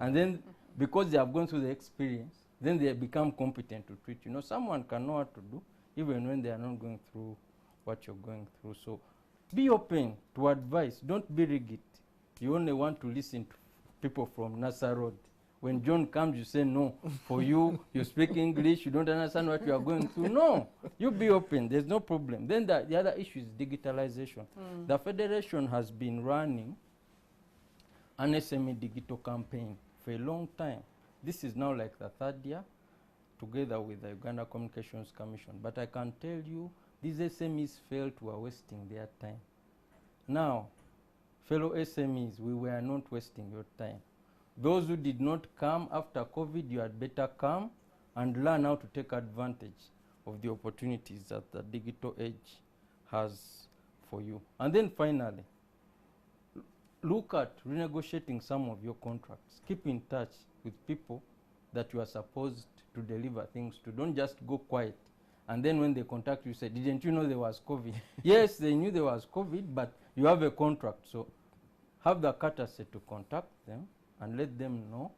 And then, because they have gone through the experience, then they become competent to treat you. Someone can know what to do, even when they are not going through what you're going through. So be open to advice. Don't be rigid. You only want to listen to people from Nasa Road. When John comes, you say, no, for you, you speak English, you don't understand what you are going through. No, you be open, there's no problem. Then the other issue is digitalization. The Federation has been running an SME digital campaign for a long time. This is now like the 3rd year, together with the Uganda Communications Commission. But I can tell you, these SMEs felt we were wasting their time. Now, fellow SMEs, we were not wasting your time. Those who did not come after COVID, you had better come and learn how to take advantage of the opportunities that the digital age has for you. And then finally, look at renegotiating some of your contracts. Keep in touch with people that you are supposed to deliver things to. Don't just go quiet. And then when they contact you, say, didn't you know there was COVID? Yes, they knew there was COVID, but you have a contract. So have the courtesy to contact them and let them know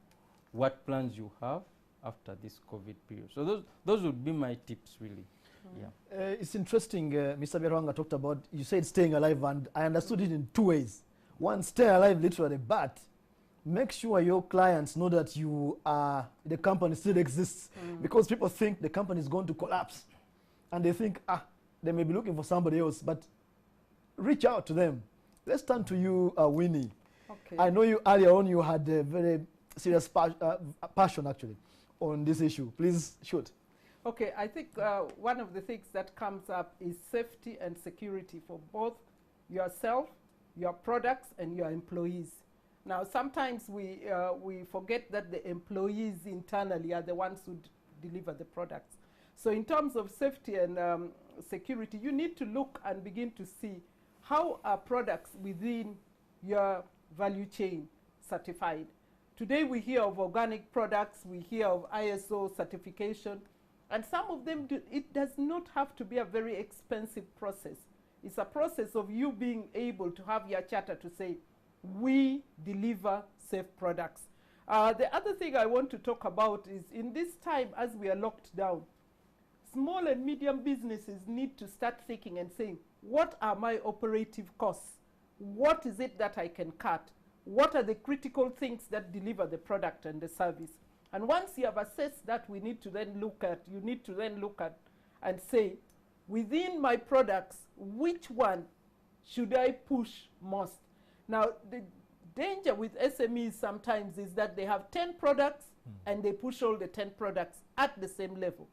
what plans you have after this COVID period. So those would be my tips, really. Yeah. It's interesting, Mr. Biaruhanga talked about, you said staying alive, and I understood it in 2 ways. One, stay alive literally, but make sure your clients know that the company still exists, because people think the company is going to collapse, and they think, they may be looking for somebody else, but reach out to them. Let's turn to you, Winnie. Okay. I know you earlier on, you had a very serious passion actually on this issue. Please shoot. Okay, I think one of the things that comes up is safety and security for both yourself, your products, and your employees. Now, sometimes we forget that the employees internally are the ones who deliver the products. So in terms of safety and security, you need to look and begin to see how are products within your value chain certified. Today we hear of organic products, we hear of ISO certification, And some of them, it does not have to be a very expensive process. It's a process of you being able to have your charter to say, we deliver safe products. The other thing I want to talk about is in this time as we are locked down, small and medium businesses need to start thinking and saying, what are my operative costs? What is it that I can cut? What are the critical things that deliver the product and the service? And once you have assessed that, you need to then look at and say, within my products, which one should I push most? Now, the danger with SMEs sometimes is that they have 10 products and they push all the 10 products at the same level.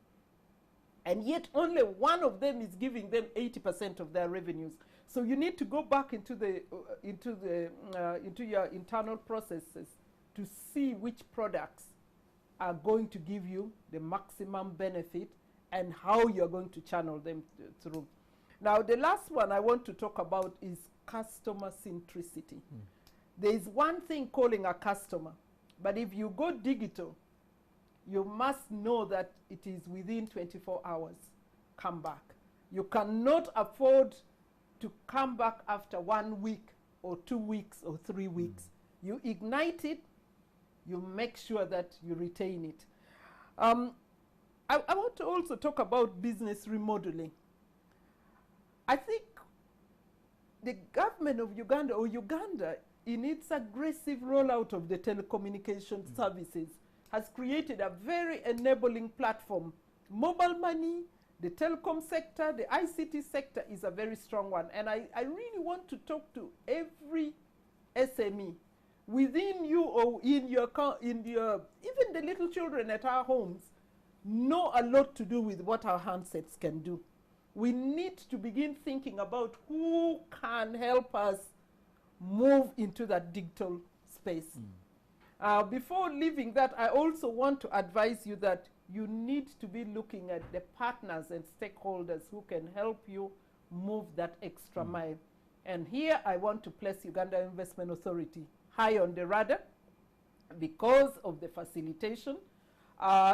And yet only one of them is giving them 80% of their revenues. So you need to go back into your internal processes to see which products are going to give you the maximum benefit and how you're going to channel them through. Now, the last one I want to talk about is customer centricity. There is one thing calling a customer, but if you go digital, you must know that it is within 24 hours. Come back. You cannot afford to come back after 1 week or 2 weeks or 3 weeks. You ignite it, you make sure that you retain it. I want to also talk about business remodeling. I think the government of Uganda, or Uganda, in its aggressive rollout of the telecommunication services, has created a very enabling platform. Mobile money, the telecom sector, the ICT sector is a very strong one. And I really want to talk to every SME within you or in your, even the little children at our homes know a lot to do with what our handsets can do. We need to begin thinking about who can help us move into that digital space. Before leaving that, I also want to advise you that you need to be looking at the partners and stakeholders who can help you move that extra mile. And here I want to place Uganda Investment Authority high on the radar because of the facilitation.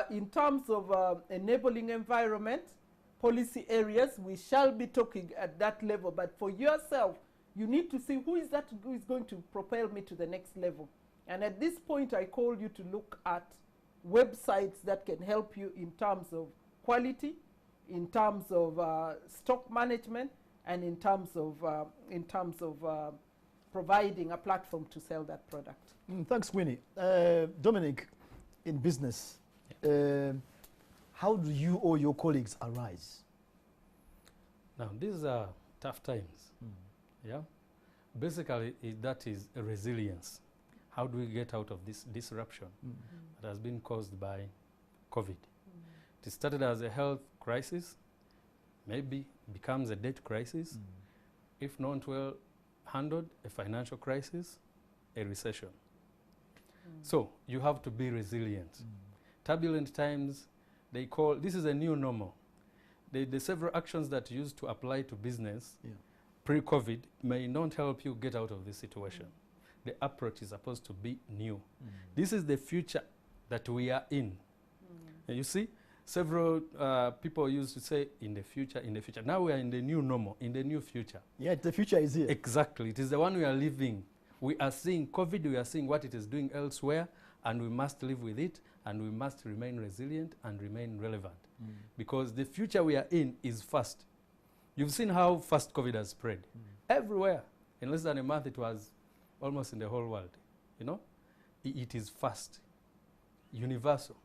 In terms of enabling environment, policy areas, we shall be talking at that level. But for yourself, you need to see who is going to propel me to the next level. And at this point, I call you to look at websites that can help you in terms of quality, in terms of stock management, and in terms of providing a platform to sell that product. Thanks, Winnie. Dominic, in business, how do you or your colleagues arise? Now, these are tough times. Yeah. Basically, that is a resilience. How do we get out of this disruption that has been caused by COVID? It started as a health crisis, maybe becomes a debt crisis, if not well handled, a financial crisis, a recession. So you have to be resilient. Turbulent times, they call, this is a new normal. The several actions that you used to apply to business pre-COVID may not help you get out of this situation. The approach is supposed to be new. This is the future that we are in. And you see, several people used to say, in the future, in the future. Now we are in the new normal, in the new future. Yeah, the future is here. Exactly. It is the one we are living. We are seeing COVID, we are seeing what it is doing elsewhere, and we must live with it, and we must remain resilient and remain relevant. Because the future we are in is fast. You've seen how fast COVID has spread. Everywhere. In less than a month, it was almost in the whole world. You know, it is fast, universal.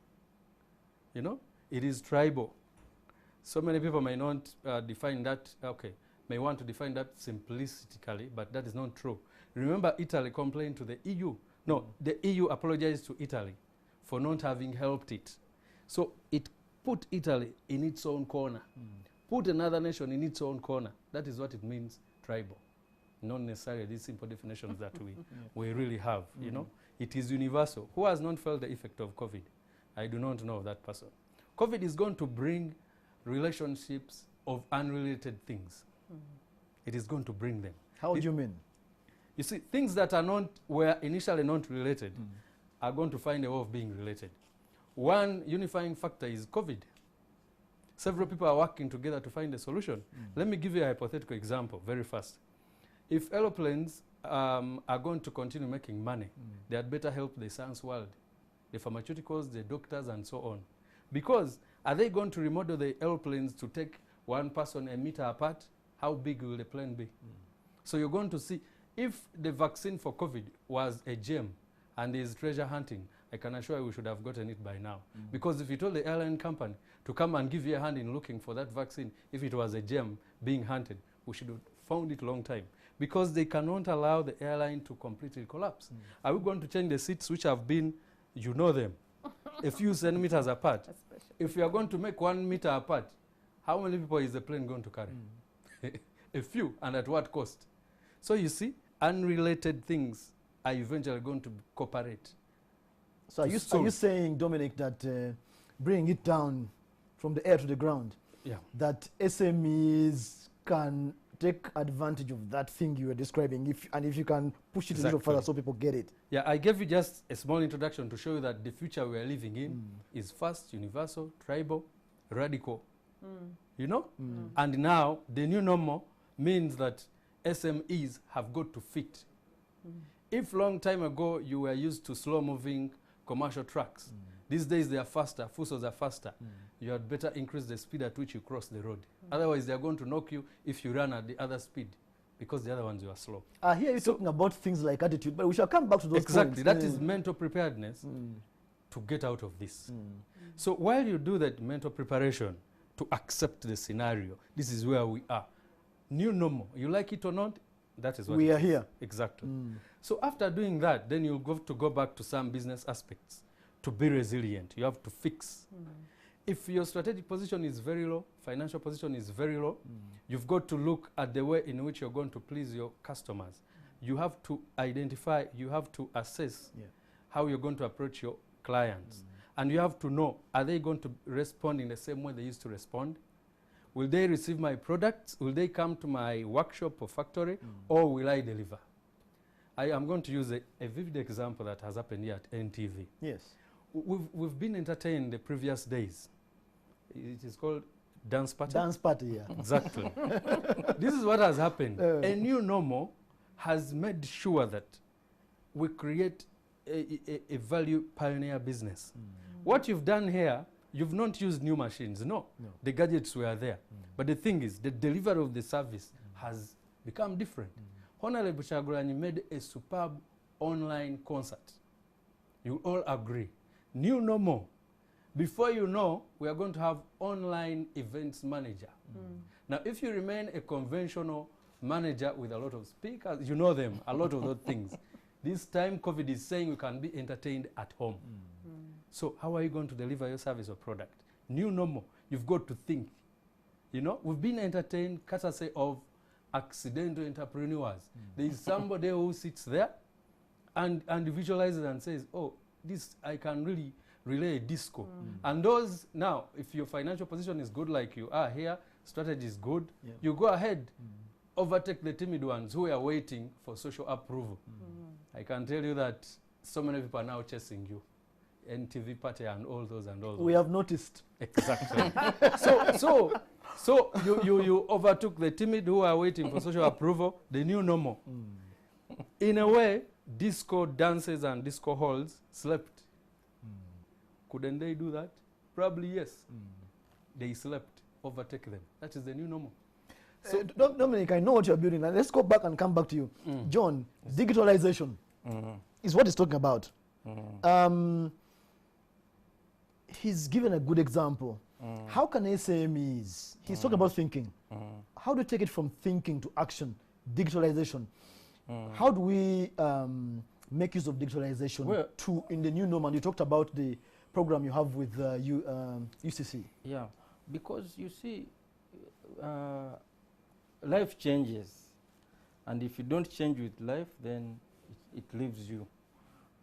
You know, it is tribal. So many people may not define that, may want to define that simplistically, but that is not true. Remember, Italy complained to the EU. No, the EU apologized to Italy for not having helped it. So it put Italy in its own corner, put another nation in its own corner. That is what it means, tribal. Not necessarily these simple definitions that we really have, you know. It is universal. Who has not felt the effect of COVID? I do not know that person. COVID is going to bring relationships of unrelated things. It is going to bring them. How do you mean? You see, things that were initially not related are going to find a way of being related. One unifying factor is COVID. Several people are working together to find a solution. Let me give you a hypothetical example very fast. If aeroplanes are going to continue making money, they had better help the science world, the pharmaceuticals, the doctors, and so on. Because are they going to remodel the airplanes to take one person a meter apart? How big will the plane be? So you're going to see, if the vaccine for COVID was a gem and is treasure hunting, I can assure you we should have gotten it by now. Because if you told the airline company to come and give you a hand in looking for that vaccine, if it was a gem being hunted, we should have found it long time. Because they cannot allow the airline to completely collapse. Are we going to change the seats which have been, you know them, a few centimeters apart? If you are going to make 1 meter apart, how many people is the plane going to carry? A few, and at what cost? So you see, unrelated things are eventually going to cooperate. So are you saying, Dominic, that bringing it down from the air to the ground, that SMEs can take advantage of that thing you were describing, and if you can push it a little further so people get it? Yeah, I gave you just a small introduction to show you that the future we are living in is fast, universal, tribal, radical. You know? And now the new normal means that SMEs have got to fit. If long time ago you were used to slow-moving commercial trucks, these days they are faster, fusos are faster. You had better increase the speed at which you cross the road. Otherwise, they are going to knock you if you run at the other speed, because the other ones you are slow. I hear you talking about things like attitude, but we shall come back to those exactly. points. That is mental preparedness to get out of this. So while you do that mental preparation to accept the scenario, this is where we are. New normal, you like it or not, that is what we are here. Exactly. So after doing that, then you'll have to go back to some business aspects to be resilient. You have to fix. If your strategic position is very low, financial position is very low, you've got to look at the way in which you're going to please your customers. You have to identify, you have to assess how you're going to approach your clients. And you have to know, are they going to respond in the same way they used to respond? Will they receive my products? Will they come to my workshop or factory? Or will I deliver? I am going to use a vivid example that has happened here at NTV. Yes. We've been entertained the previous days. It is called dance party. Dance party, yeah. Exactly. This is what has happened. A new normal has made sure that we create a value pioneer business. What you've done here, you've not used new machines. No. The gadgets were there. But the thing is, the delivery of the service has become different. Honorable Chagulanyi made a superb online concert. You all agree. New normal. Before you know, we are going to have online events manager. Now, if you remain a conventional manager with a lot of speakers, you know them, a lot of those things. This time, COVID is saying you can be entertained at home. So how are you going to deliver your service or product? New normal. You've got to think. You know, we've been entertained courtesy of accidental entrepreneurs. There is somebody who sits there and visualizes and says, oh, this, I can really relay a disco. And those, now, if your financial position is good like you are here, strategy is good, you go ahead, overtake the timid ones who are waiting for social approval. I can tell you that so many people are now chasing you. NTV party and all those and all those. We have noticed. Exactly. So you overtook the timid who are waiting for social approval, the new normal. In a way, disco dances and disco halls slept. Couldn't they do that? Probably yes. They slept. Overtake them. That is the new normal. So, Dominic, I know what you're building. Now let's go back and come back to you. John, digitalization is what he's talking about. He's given a good example. How can SMEs, he's talking about thinking. How do you take it from thinking to action, digitalization? How do we make use of digitalization in the new normal? You talked about the program you have with UCC. Yeah, because you see, life changes. And if you don't change with life, then it leaves you.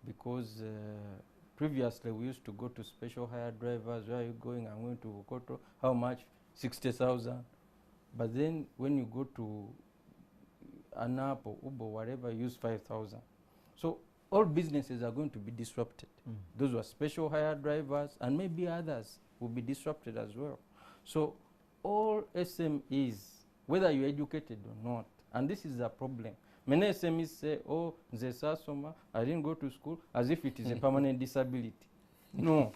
Because previously we used to go to special hire drivers. Where are you going? I'm going to Koto. How much? 60,000. But then when you go to an app or Uber, whatever, you use 5,000. So all businesses are going to be disrupted. Those who are special hire drivers and maybe others will be disrupted as well. So all SMEs, whether you're educated or not, and this is a problem. Many SMEs say, oh, nze sasoma, I didn't go to school, as if it is a permanent disability. No,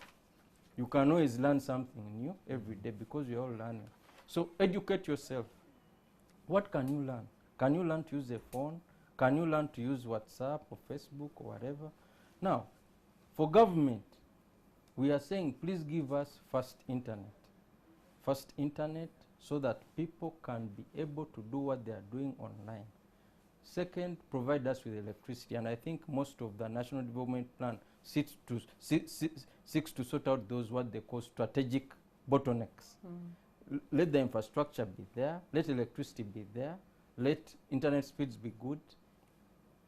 you can always learn something new every day because we're all learning. So educate yourself. What can you learn? Can you learn to use a phone? Can you learn to use WhatsApp or Facebook or whatever? Now, for government, we are saying, please give us fast internet. Fast internet so that people can be able to do what they are doing online. Second, provide us with electricity. And I think most of the National Development Plan seeks to sort out those what they call strategic bottlenecks. Let the infrastructure be there. Let electricity be there. Let internet speeds be good.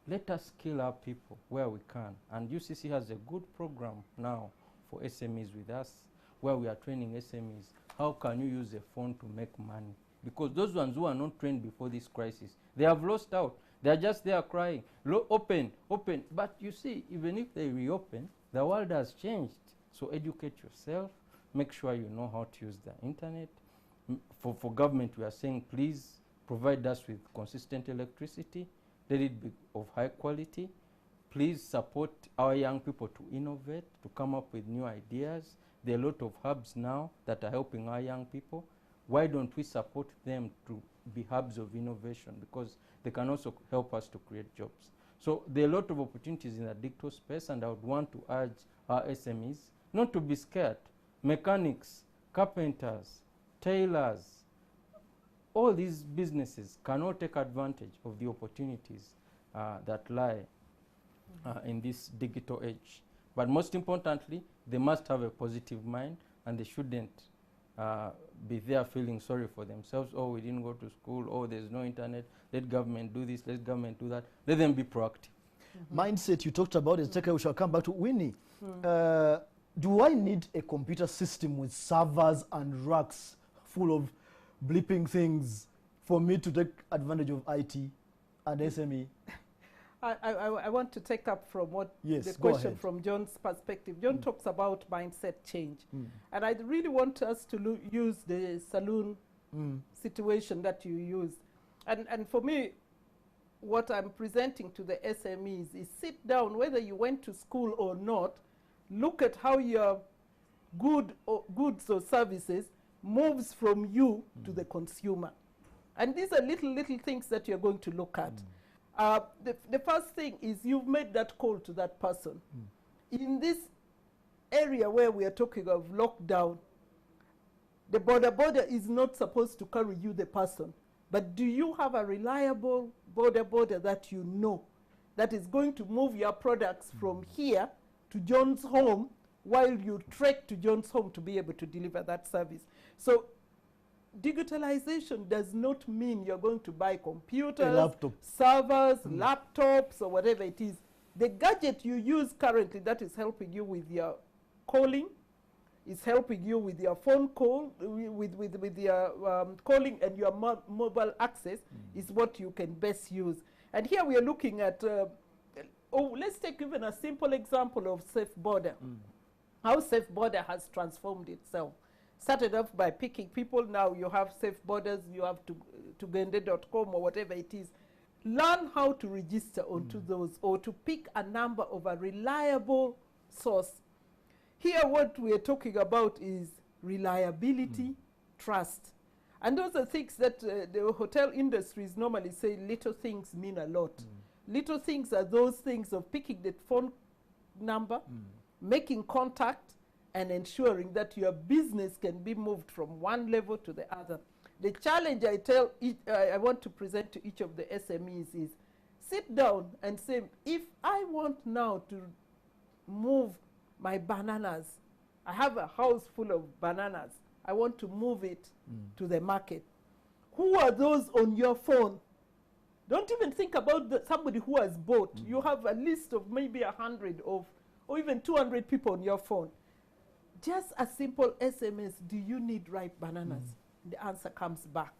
Let us scale our people where we can. And UCC has a good program now for SMEs with us, where we are training SMEs. How can you use a phone to make money? Because those ones who are not trained before this crisis, they have lost out. They are just there crying, open, open. But you see, even if they reopen, the world has changed. So educate yourself. Make sure you know how to use the internet. For government, we are saying, please provide us with consistent electricity. Let it be of high quality. Please support our young people to innovate, to come up with new ideas. There are a lot of hubs now that are helping our young people. Why don't we support them to be hubs of innovation? Because they can also help us to create jobs. So there are a lot of opportunities in the digital space, and I would want to urge our SMEs not to be scared. Mechanics, carpenters, tailors, all these businesses cannot take advantage of the opportunities that lie in this digital age. But most importantly, they must have a positive mind, and they shouldn't be there feeling sorry for themselves. Oh, we didn't go to school. Oh, there's no internet. Let government do this. Let government do that. Let them be proactive. Mindset you talked about is we shall come back to Winnie. Do I need a computer system with servers and racks full of bleeping things for me to take advantage of IT and SME? I want to take up from what Yes, the go question ahead. from John's perspective. John talks about mindset change. And I really want us to use the saloon situation that you use. And for me, what I'm presenting to the SMEs is sit down, whether you went to school or not, look at how your goods or services moves from you to the consumer. And these are little things that you're going to look at. The first thing is you've made that call to that person. In this area where we are talking of lockdown, the border is not supposed to carry you, the person. But do you have a reliable border that you know that is going to move your products from here to John's home while you trek to John's home to be able to deliver that service? So digitalization does not mean you're going to buy computers, laptop, servers, laptops, or whatever it is. The gadget you use currently that is helping you with your calling, is helping you with your phone call, with your calling and your mobile access is what you can best use. And here we are looking at, let's take even a simple example of Safe Border. How Safe Border has transformed itself. Started off by picking people, now you have Safe Borders, you have tugende.com or whatever it is. Learn how to register onto those, or to pick a number of a reliable source. Here what we are talking about is reliability, trust. And those are things that the hotel industries normally say little things mean a lot. Little things are those things of picking the phone number, making contact, and ensuring that your business can be moved from one level to the other. The challenge I want to present to each of the SMEs is sit down and say, if I want now to move my bananas, I have a house full of bananas, I want to move it to the market. Who are those on your phone? Don't even think about somebody who has bought. You have a list of maybe 100 or even 200 people on your phone. Just a simple SMS, do you need ripe bananas? The answer comes back.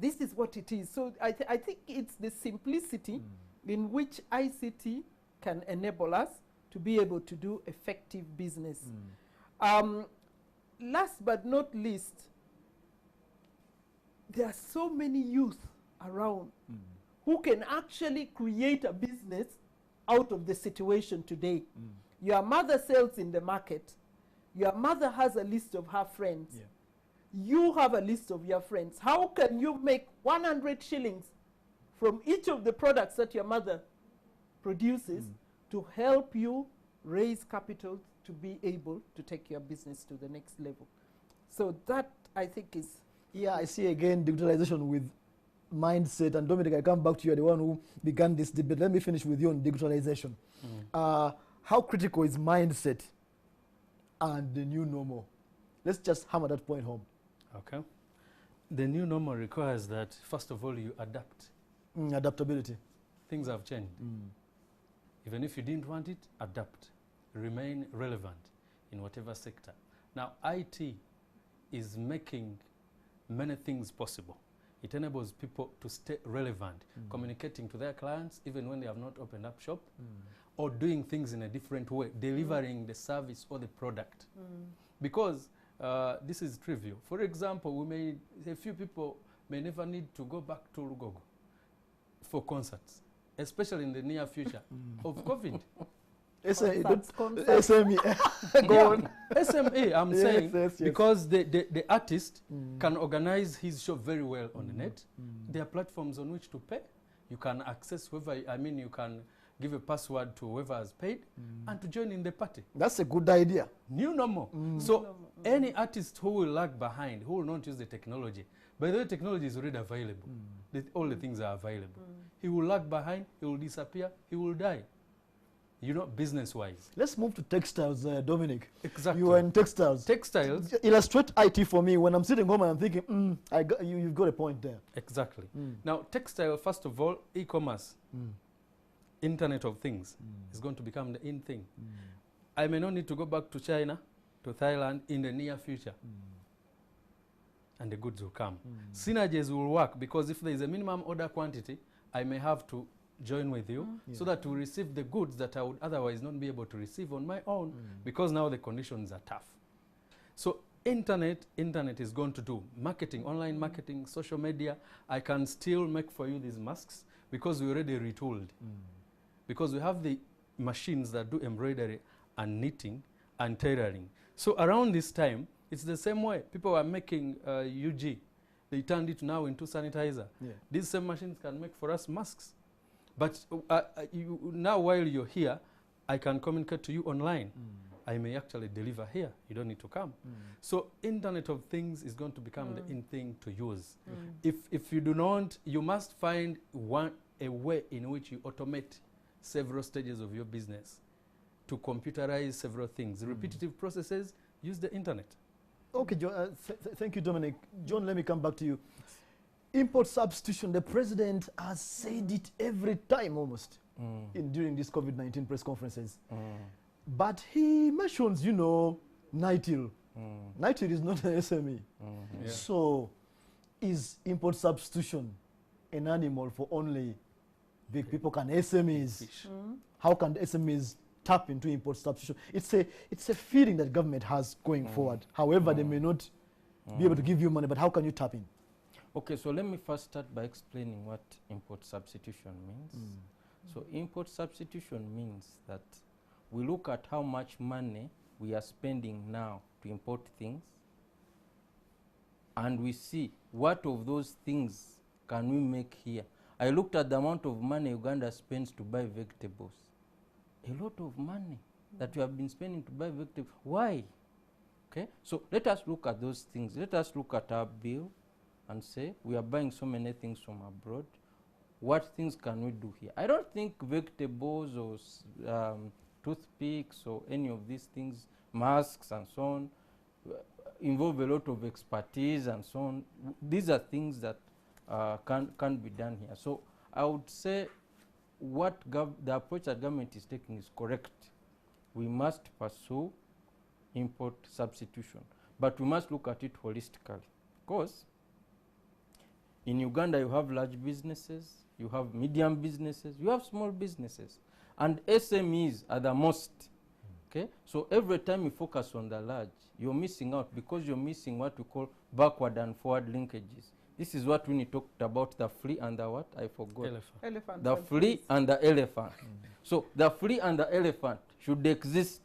This is what it is. So I think it's the simplicity in which ICT can enable us to be able to do effective business. Last but not least, there are so many youth around who can actually create a business out of the situation today. Your mother sells in the market. Your mother has a list of her friends. Yeah. You have a list of your friends. How can you make 100 shillings from each of the products that your mother produces to help you raise capital to be able to take your business to the next level? So that, I think, is... Yeah, I see again digitalization with mindset. And Dominic, I come back to you, the one who began this debate. Let me finish with you on digitalization. How critical is mindset and the new normal? Let's just hammer that point home. Okay. The new normal requires that, first of all, you adapt. Adaptability. Things have changed. Even if you didn't want it, adapt. Remain relevant in whatever sector. Now, IT is making many things possible. It enables people to stay relevant, communicating to their clients even when they have not opened up shop, or doing things in a different way, delivering the service or the product. Because this is trivial. For example, a few people may never need to go back to Lugogo for concerts, especially in the near future of COVID. SME. Go on. SME, I'm saying, yes. because the artist can organize his show very well on the net. There are platforms on which to pay. You can access whoever, you can give a password to whoever has paid and to join in the party. That's a good idea. New normal. So any artist who will lag behind, who will not use the technology, by the way, technology is already available. All the things are available. He will lag behind, he will disappear, he will die. Business-wise. Let's move to textiles, Dominic. Exactly. You are in textiles. Textiles. Illustrate IT for me. When I'm sitting home and I'm thinking, you've got a point there. Exactly. Now, textile, first of all, e-commerce, Internet of Things is going to become the in thing. I may not need to go back to China, to Thailand in the near future. And the goods will come. Synergies will work, because if there is a minimum order quantity, I may have to join with you so that we receive the goods that I would otherwise not be able to receive on my own, because now the conditions are tough. So internet is going to do marketing, online marketing, social media. I can still make for you these masks because we already retooled. Because we have the machines that do embroidery and knitting and tailoring. So around this time, it's the same way. People were making UG. They turned it now into sanitizer. These same machines can make for us masks. But now while you're here, I can communicate to you online. I may actually deliver here. You don't need to come. So Internet of Things is going to become the in thing to use. If you do not, you must find a way in which you automate several stages of your business to computerize several things. Repetitive processes, use the internet. Okay, John, thank you, Dominic. John, let me come back to you. Import substitution, the president has said it every time almost during these COVID-19 press conferences. But he mentions, NITIL. NITIL is not an SME. So is import substitution an animal for only big people? Can SMEs, how can the SMEs tap into import substitution? It's a feeling that government has going forward. However, they may not be able to give you money, but how can you tap in? Okay, so let me first start by explaining what import substitution means. So import substitution means that we look at how much money we are spending now to import things, and we see what of those things can we make here. I looked at the amount of money Uganda spends to buy vegetables. A lot of money that we have been spending to buy vegetables. Why? Okay, so let us look at those things. Let us look at our bill and say, we are buying so many things from abroad. What things can we do here? I don't think vegetables or toothpicks or any of these things, masks and so on, involve a lot of expertise and so on. These are things that can be done here. So I would say the approach that government is taking is correct. We must pursue import substitution, but we must look at it holistically. Because in Uganda, you have large businesses, you have medium businesses, you have small businesses, and SMEs are the most. Okay, so every time you focus on the large, you're missing out, because you're missing what we call backward and forward linkages. This is what we talked about, the flea and the what? I forgot. Elephant. Elephants The and flea fleas. and the elephant. So the flea and the elephant should exist.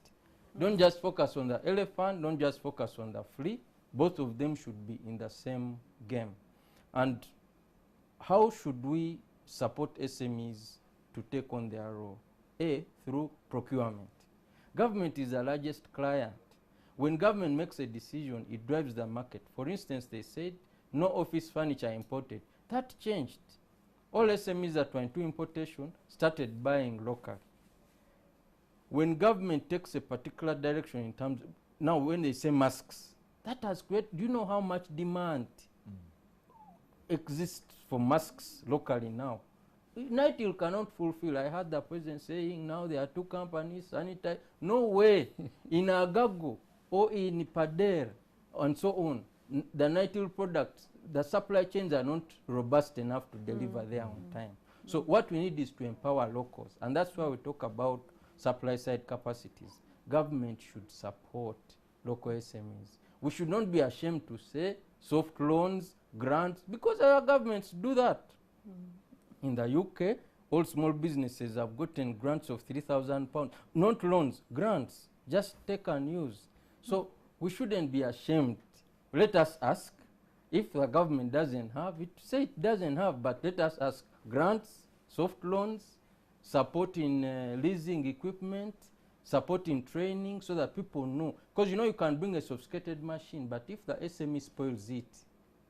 Don't just focus on the elephant, don't just focus on the flea. Both of them should be in the same game. And how should we support SMEs to take on their role? A, through procurement. Government is the largest client. When government makes a decision, it drives the market. For instance, they said no office furniture imported. That changed. All SMEs that were into importation started buying locally. When government takes a particular direction in terms of, now when they say masks, that has created, do you know how much demand exists for masks locally now? Unitil cannot fulfill. I heard the president saying now there are 2 companies sanitize. No way. In Agago or in Pader and so on, the Unitil products, the supply chains are not robust enough to deliver there on time. So what we need is to empower locals, and that's why we talk about supply side capacities. Government should support local SMEs. We should not be ashamed to say soft loans, grants, because our governments do that. In the UK, all small businesses have gotten grants of £3,000. Not loans, grants. Just take and use. So we shouldn't be ashamed. Let us ask. If the government doesn't have it, say it doesn't have, but let us ask grants, soft loans, support in leasing equipment, support in training, so that people know. Because you know you can bring a sophisticated machine, but if the SME spoils it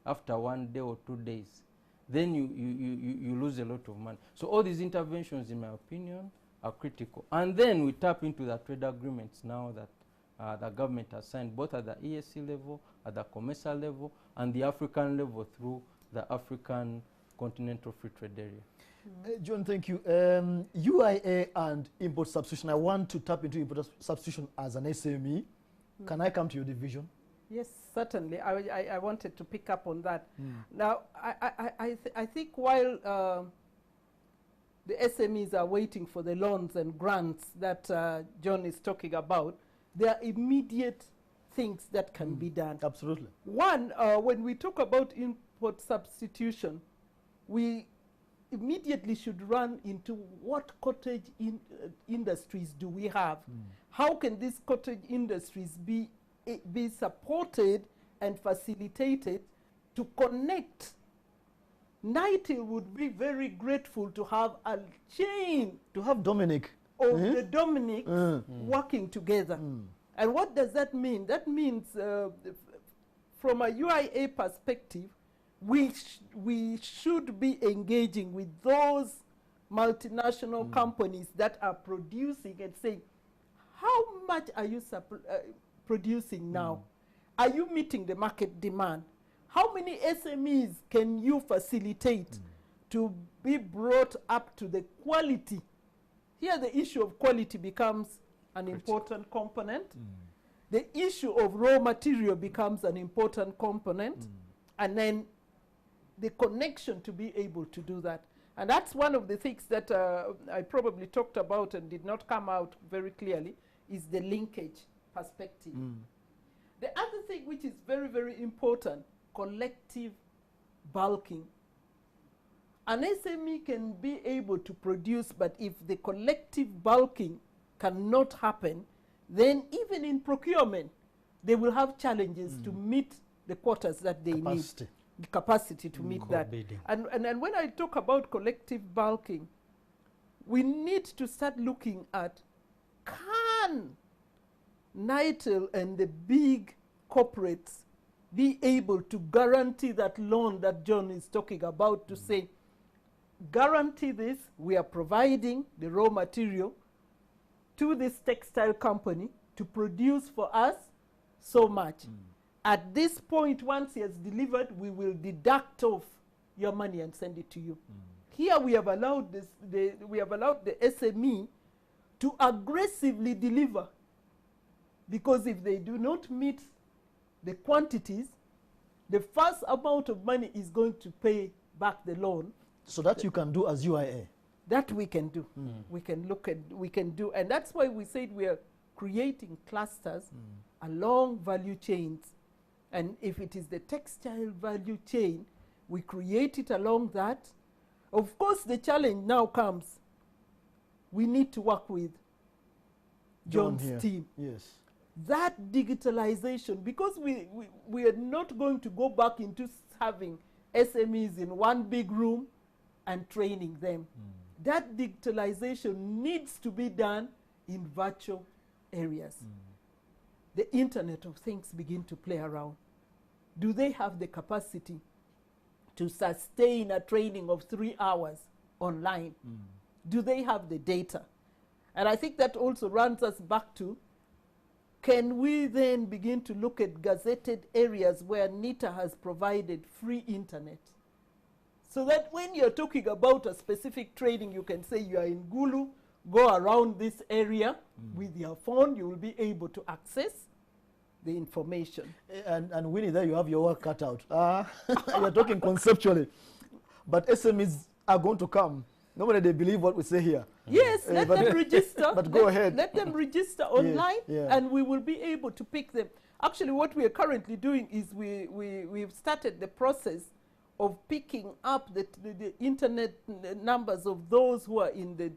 after 1 day or 2 days, then you lose a lot of money. So all these interventions, in my opinion, are critical. And then we tap into the trade agreements now that the government has signed, both at the EAC level, at the commercial level, and the African level through the African Continental Free Trade Area. John, thank you. UIA and import substitution. I want to tap into import substitution as an SME. Can I come to your division? Yes, certainly. I wanted to pick up on that. Now, I think while the SMEs are waiting for the loans and grants that John is talking about, there are immediate things that can be done. Absolutely. One, when we talk about import substitution, we immediately should run into what cottage industries do we have? How can these cottage industries be supported and facilitated to connect? NITIL would be very grateful to have a chain To have Dominic. of the Dominics working together. And what does that mean? That means from a UIA perspective, we should be engaging with those multinational companies that are producing and saying, how much are you producing now? Are you meeting the market demand? How many SMEs can you facilitate to be brought up to the quality? Here the issue of quality becomes an important component. The issue of raw material becomes an important component. And then the connection to be able to do that. And that's one of the things that I probably talked about and did not come out very clearly, is the linkage perspective. The other thing which is very, very important, collective bulking. An SME can be able to produce, but if the collective bulking cannot happen, then even in procurement, they will have challenges to meet the quotas that they need. The capacity to meet that. And when I talk about collective bulking, we need to start looking at, can NITIL and the big corporates be able to guarantee that loan that John is talking about, to say, guarantee this, we are providing the raw material to this textile company to produce for us so much. At this point, once he has delivered, we will deduct off your money and send it to you. Here we have allowed the SME to aggressively deliver, because if they do not meet the quantities, the first amount of money is going to pay back the loan. So that you can do as UIA. That we can do. We can look at, we can do. And that's why we said we are creating clusters along value chains. And if it is the textile value chain, We create it along that. Of course, the challenge now comes. We need to work with John John's here. team. Yes. That digitalization, because we are not going to go back into having SMEs in one big room and training them. That digitalization needs to be done in virtual areas. The Internet of Things begin to play around. Do they have the capacity to sustain a training of 3 hours online? Do they have the data? And I think that also runs us back to, can we then begin to look at gazetted areas where NITA has provided free internet? So that when you're talking about a specific training, you can say you are in Gulu, go around this area with your phone, you will be able to access the information. And Winnie, there you have your work cut out. You're talking conceptually. But SMEs are going to come. Nobody they believe what we say here. Yes, let them register. But go ahead. Let them register online, yeah. and we will be able to pick them. Actually, what we are currently doing is we've started the process of picking up the internet numbers of those who are in the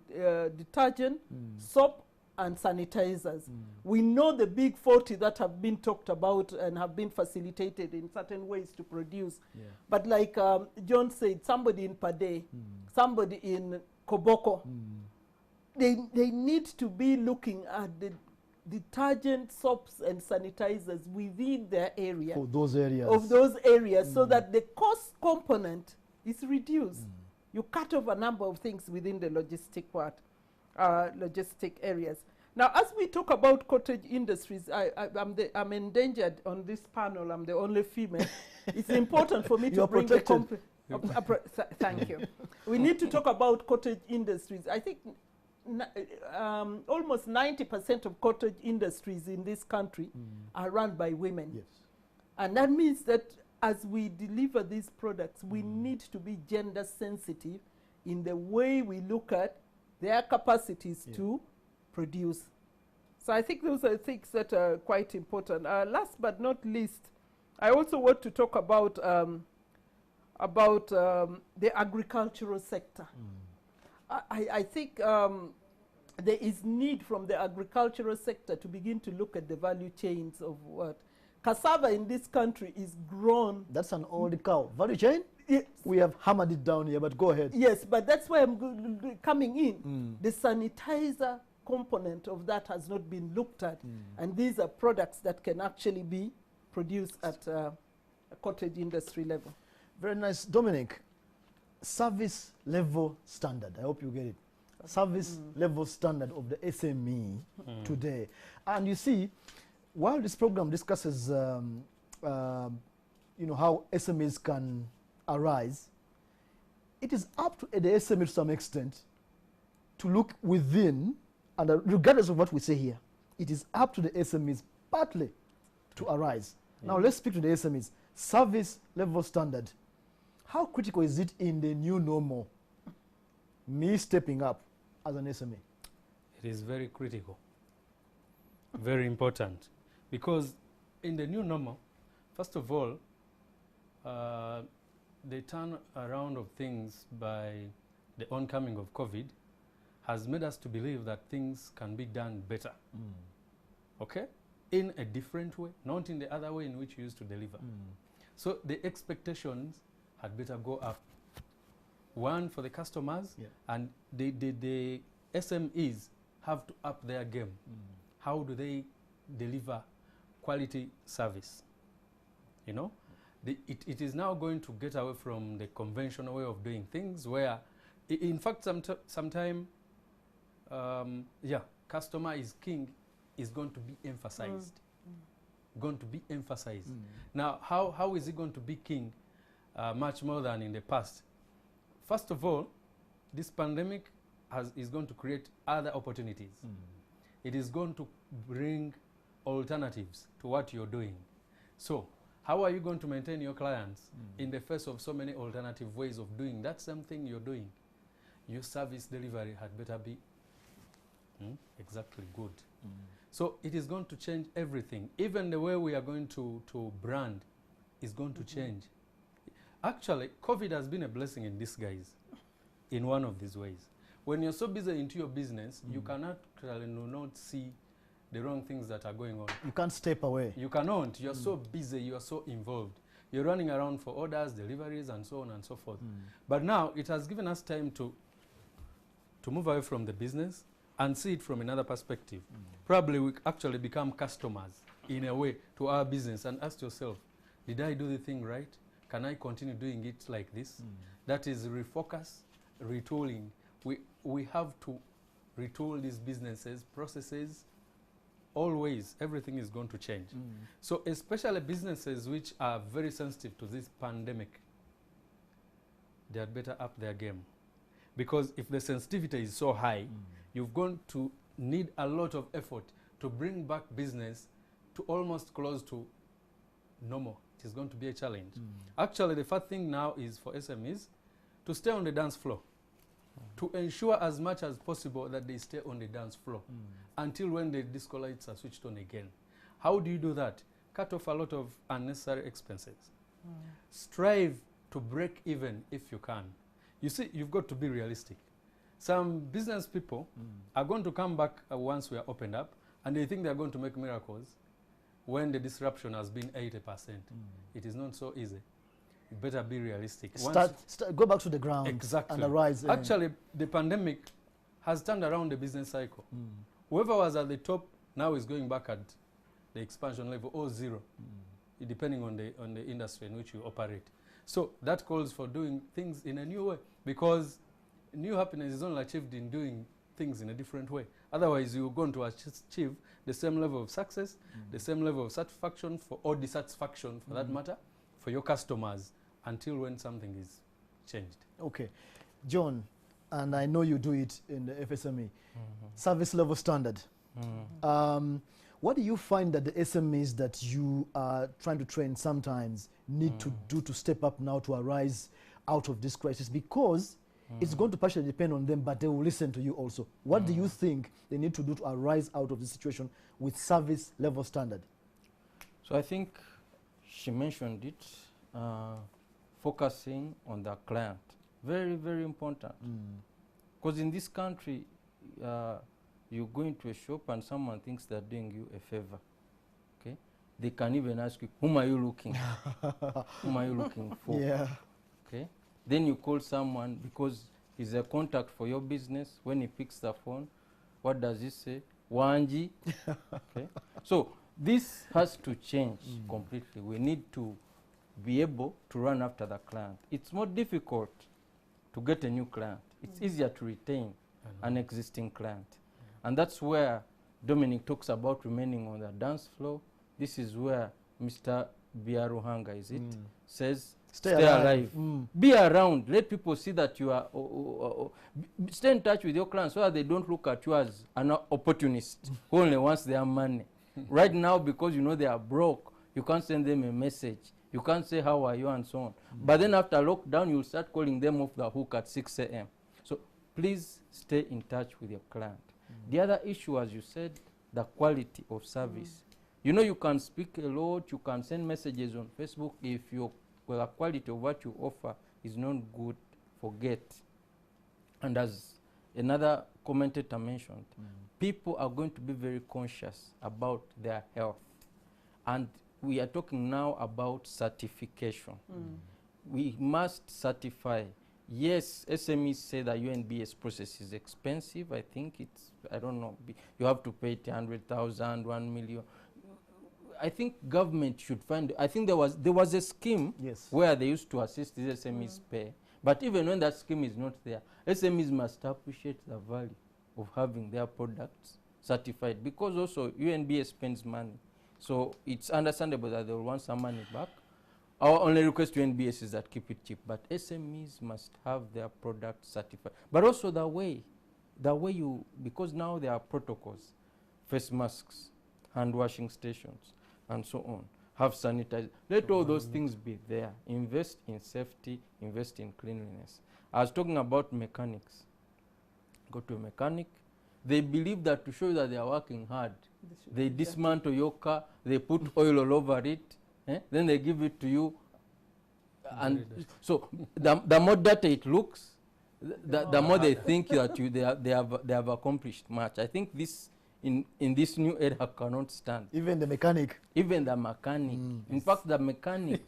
detergent, soap, and sanitizers. We know the big 40 that have been talked about and have been facilitated in certain ways to produce. But like John said, somebody in Pade, somebody in Koboko, they need to be looking at the detergent, soaps, and sanitizers within their area. For those areas. Of those areas, so that the cost component is reduced. You cut off a number of things within the logistic part, logistic areas. Now, as we talk about cottage industries, I'm endangered on this panel. I'm the only female. It's important for me to bring the thank you. We need to talk about cottage industries. I think almost 90% of cottage industries in this country are run by women. Yes. And that means that as we deliver these products, we need to be gender sensitive in the way we look at their capacities to produce. So I think those are things that are quite important. Last but not least, I also want to talk about the agricultural sector. I think there is need from the agricultural sector to begin to look at the value chains of what cassava in this country is grown. That's an old cow. Value chain? Yes. We have hammered it down here, but go ahead. Yes, but that's why I'm coming in. The sanitizer component of that has not been looked at, and these are products that can actually be produced at a cottage industry level. Very nice. Dominic, service level standard. I hope you get it. Service level standard of the SME today. And you see, while this program discusses how SMEs can arise, it is up to the SME to some extent to look within, and regardless of what we say here, it is up to the SMEs partly to arise. Now let's speak to the SMEs. Service level standard. How critical is it in the new normal? Me stepping up as an SME. It is very critical, very important, because in the new normal, first of all, the turn around of things by the oncoming of COVID has made us to believe that things can be done better. Okay? In a different way, not in the other way in which you used to deliver. So the expectations had better go up. One, for the customers, and the SMEs have to up their game. How do they deliver quality service? You know? It is now going to get away from the conventional way of doing things where, in fact, sometime, customer is king is going to be emphasized. Going to be emphasized. Now, how is it going to be king much more than in the past? First of all, this pandemic is going to create other opportunities. It is going to bring alternatives to what you're doing. So, how are you going to maintain your clients in the face of so many alternative ways of doing that same thing you're doing? Your service delivery had better be exactly good. So it is going to change everything. Even the way we are going to brand is going to change. Actually, COVID has been a blessing in disguise in one of these ways. When you're so busy into your business, you cannot not see the wrong things that are going on. You can't step away. You cannot. You're so busy. You are so involved. You're running around for orders, deliveries, and so on and so forth. But now it has given us time to move away from the business and see it from another perspective. Probably we actually become customers in a way to our business and ask yourself, did I do the thing right? Can I continue doing it like this? That is refocus, retooling. We have to retool these businesses, processes. Always, everything is going to change. So especially businesses which are very sensitive to this pandemic, they are better up their game. Because if the sensitivity is so high, you're going to need a lot of effort to bring back business to almost close to normal. It is going to be a challenge. Actually, the first thing now is for SMEs to stay on the dance floor, to ensure as much as possible that they stay on the dance floor until when the disco lights are switched on again. How do you do that? Cut off a lot of unnecessary expenses. Strive to break even if you can. You see, you've got to be realistic. Some business people are going to come back once we are opened up, and they think they're going to make miracles when the disruption has been 80%. It is not so easy. You better be realistic. Go back to the ground. Exactly. And arise. Actually, the pandemic has turned around the business cycle. Whoever was at the top now is going back at the expansion level or zero, depending on the industry in which you operate. So that calls for doing things in a new way, because new happiness is only achieved in doing things in a different way. Otherwise, you're going to achieve the same level of success, the same level of satisfaction or dissatisfaction for that matter, for your customers until when something is changed. Okay. John, and I know you do it in the FSME, service level standard. What do you find that the SMEs that you are trying to train sometimes need to do to step up now to arise out of this crisis? Because it's going to partially depend on them, but they will listen to you also. What do you think they need to do to arise out of this situation with service level standard? So I think she mentioned it, focusing on the client. Very, very important. Because in this country, you go into a shop and someone thinks they're doing you a favor. Okay? They can even ask you, whom are you looking? Whom are you looking for? Yeah. Okay? Then you call someone because he's a contact for your business. When he picks the phone, what does he say? Wanji. Okay? So this has to change completely. We need to be able to run after the client. It's more difficult to get a new client. It's easier to retain an existing client. And that's where Dominic talks about remaining on the dance floor. This is where Mr. Biaruhanga, is it, says, stay alive. Be around. Let people see that you are, stay in touch with your clients so that they don't look at you as an opportunist who only wants their money. Right now, because you know they are broke, you can't send them a message. You can't say, how are you, and so on. But then after lockdown, you'll start calling them off the hook at 6 a.m. So please stay in touch with your client. The other issue, as you said, the quality of service. You know, you can speak a lot, you can send messages on Facebook. If the quality of what you offer is not good, forget. And as another commentator mentioned, people are going to be very conscious about their health. And we are talking now about certification. We must certify. Yes, SMEs say the UNBS process is expensive. I think it's, I don't know, you have to pay 100,000, 1 million. I think government should find, I think there was a scheme where they used to assist these SMEs pay. But even when that scheme is not there, SMEs must appreciate the value of having their products certified, because also UNBS spends money. So it's understandable that they will want some money back. Our only request to UNBS is that keep it cheap, but SMEs must have their products certified. But also the way you, because now there are protocols, face masks, hand washing stations, and so on, have sanitizer. Let all those things be there. Invest in safety, invest in cleanliness. I was talking about mechanics. Go to a mechanic. They believe that to show you that they are working hard, they dismantle your car, they put oil all over it, then they give it to you And Very dirty. so the more data it looks, the more they think that they have accomplished much. I think this in this new era cannot stand. Even the mechanic. Even the mechanic. In fact, the mechanic,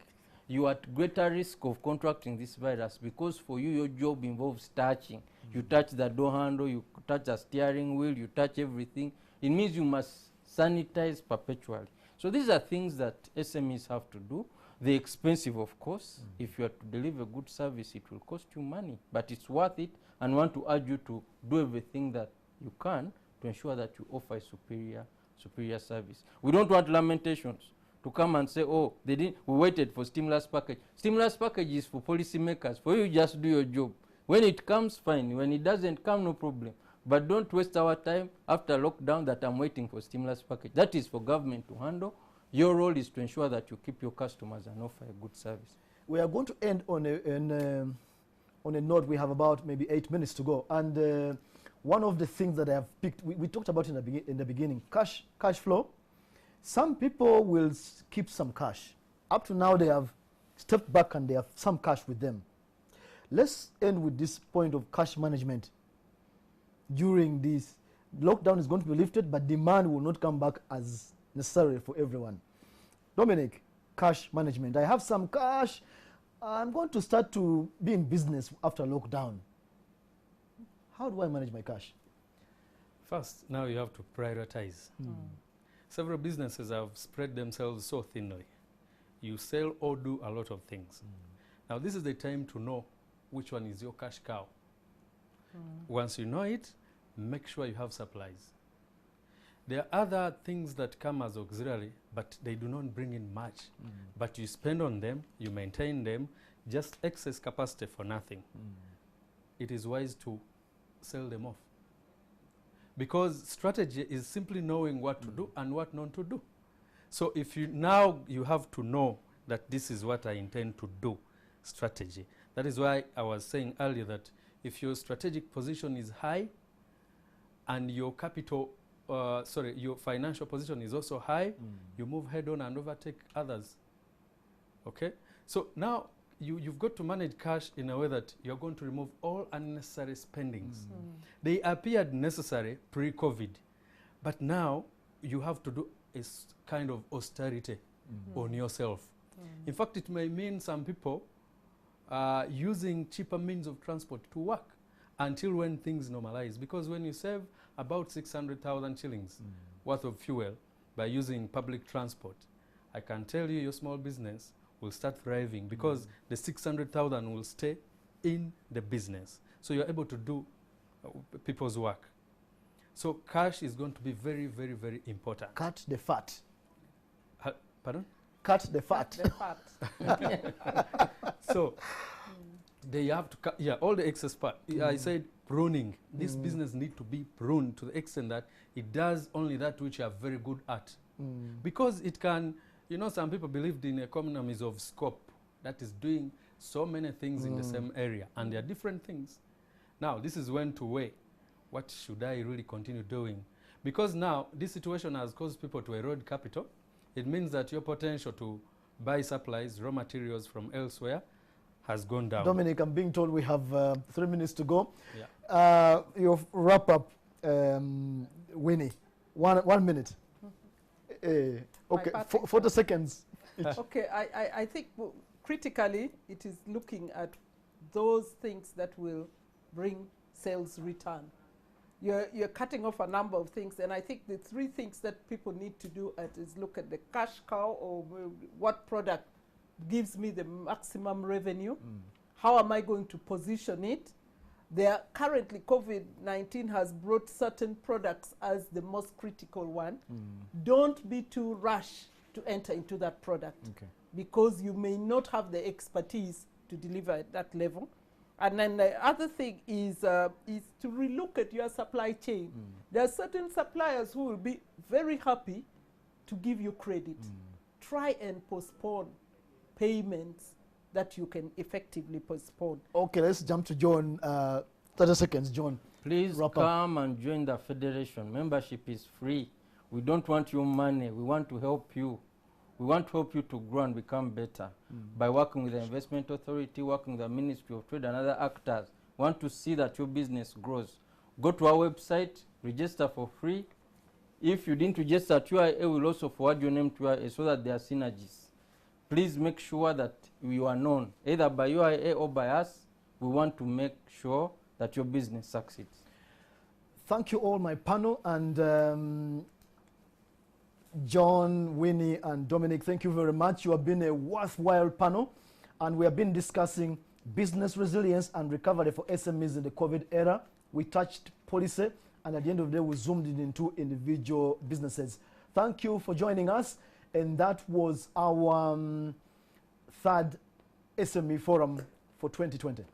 you are at greater risk of contracting this virus because for you, your job involves touching. You touch the door handle, you touch the steering wheel, you touch everything. It means you must sanitize perpetually. So these are things that SMEs have to do. They're expensive, of course. If you are to deliver good service, it will cost you money, but it's worth it, and want to urge you to do everything that you can to ensure that you offer a superior service. We don't want lamentations to come and say, oh, we waited for stimulus package. Stimulus package is for policymakers. For you, just do your job. When it comes, fine. When it doesn't come, no problem. But don't waste our time after lockdown that I'm waiting for stimulus package. That is for government to handle. Your role is to ensure that you keep your customers and offer a good service. We are going to end on a note. We have about maybe 8 minutes to go. And one of the things that I have picked, we talked about in the beginning, cash flow. Some people will keep some cash. Up to now, they have stepped back and they have some cash with them. Let's end with this point of cash management. During this lockdown is going to be lifted, but demand will not come back as necessary for everyone. Dominic, cash management. I have some cash. I'm going to start to be in business after lockdown. How do I manage my cash? First, now you have to prioritize. Several businesses have spread themselves so thinly. You sell or do a lot of things. Now this is the time to know which one is your cash cow. Once you know it, make sure you have supplies. There are other things that come as auxiliary, but they do not bring in much. But you spend on them, you maintain them, just excess capacity for nothing. It is wise to sell them off. Because strategy is simply knowing what to do and what not to do. So if you have to know that this is what I intend to do, strategy. That is why I was saying earlier that if your strategic position is high and your your financial position is also high, you move head on and overtake others. Okay? So now you've got to manage cash in a way that you're going to remove all unnecessary spendings. They appeared necessary pre-COVID, but now you have to do a kind of austerity on yourself. In fact, it may mean some people using cheaper means of transport to work until when things normalize. Because when you save about 600,000 shillings worth of fuel by using public transport, I can tell you your small business will start thriving because the 600,000 will stay in the business. So you're able to do people's work. So cash is going to be very, very, very important. Cut the fat. Pardon? Cut the fat. The fat. So they have to cut, all the excess part. I said pruning. This business need to be pruned to the extent that it does only that which you are very good at. Because it can, some people believed in economies of scope, that is doing so many things in the same area, and there are different things. Now, this is when to weigh. What should I really continue doing? Because now, this situation has caused people to erode capital. It means that your potential to buy supplies, raw materials from elsewhere has gone down. Dominic, I'm being told we have 3 minutes to go. Yeah. Your wrap up, Winnie. 1 minute. Okay, 40 seconds. Okay, I think critically it is looking at those things that will bring sales return. You're cutting off a number of things, and I think the 3 things that people need to do is look at the cash cow, or what product gives me the maximum revenue. How am I going to position it? Currently, COVID-19 has brought certain products as the most critical one. Don't be too rushed to enter into that product, because you may not have the expertise to deliver at that level. And then the other thing is to relook at your supply chain. There are certain suppliers who will be very happy to give you credit. Try and postpone payments that you can effectively postpone. Okay, let's jump to John. 30 seconds, John. Please come and join the federation. Membership is free. We don't want your money. We want to help you. We want to help you to grow and become better by working with the Investment Authority, working with the Ministry of Trade and other actors. We want to see that your business grows. Go to our website, register for free. If you didn't register at UIA, we'll also forward your name to UIA so that there are synergies. Please make sure that you are known, either by UIA or by us. We want to make sure that your business succeeds. Thank you all, my panel, and John, Winnie, and Dominic, thank you very much. You have been a worthwhile panel, and we have been discussing business resilience and recovery for SMEs in the COVID era. We touched policy, and at the end of the day, we zoomed in into individual businesses. Thank you for joining us, and that was our third SME forum for 2020.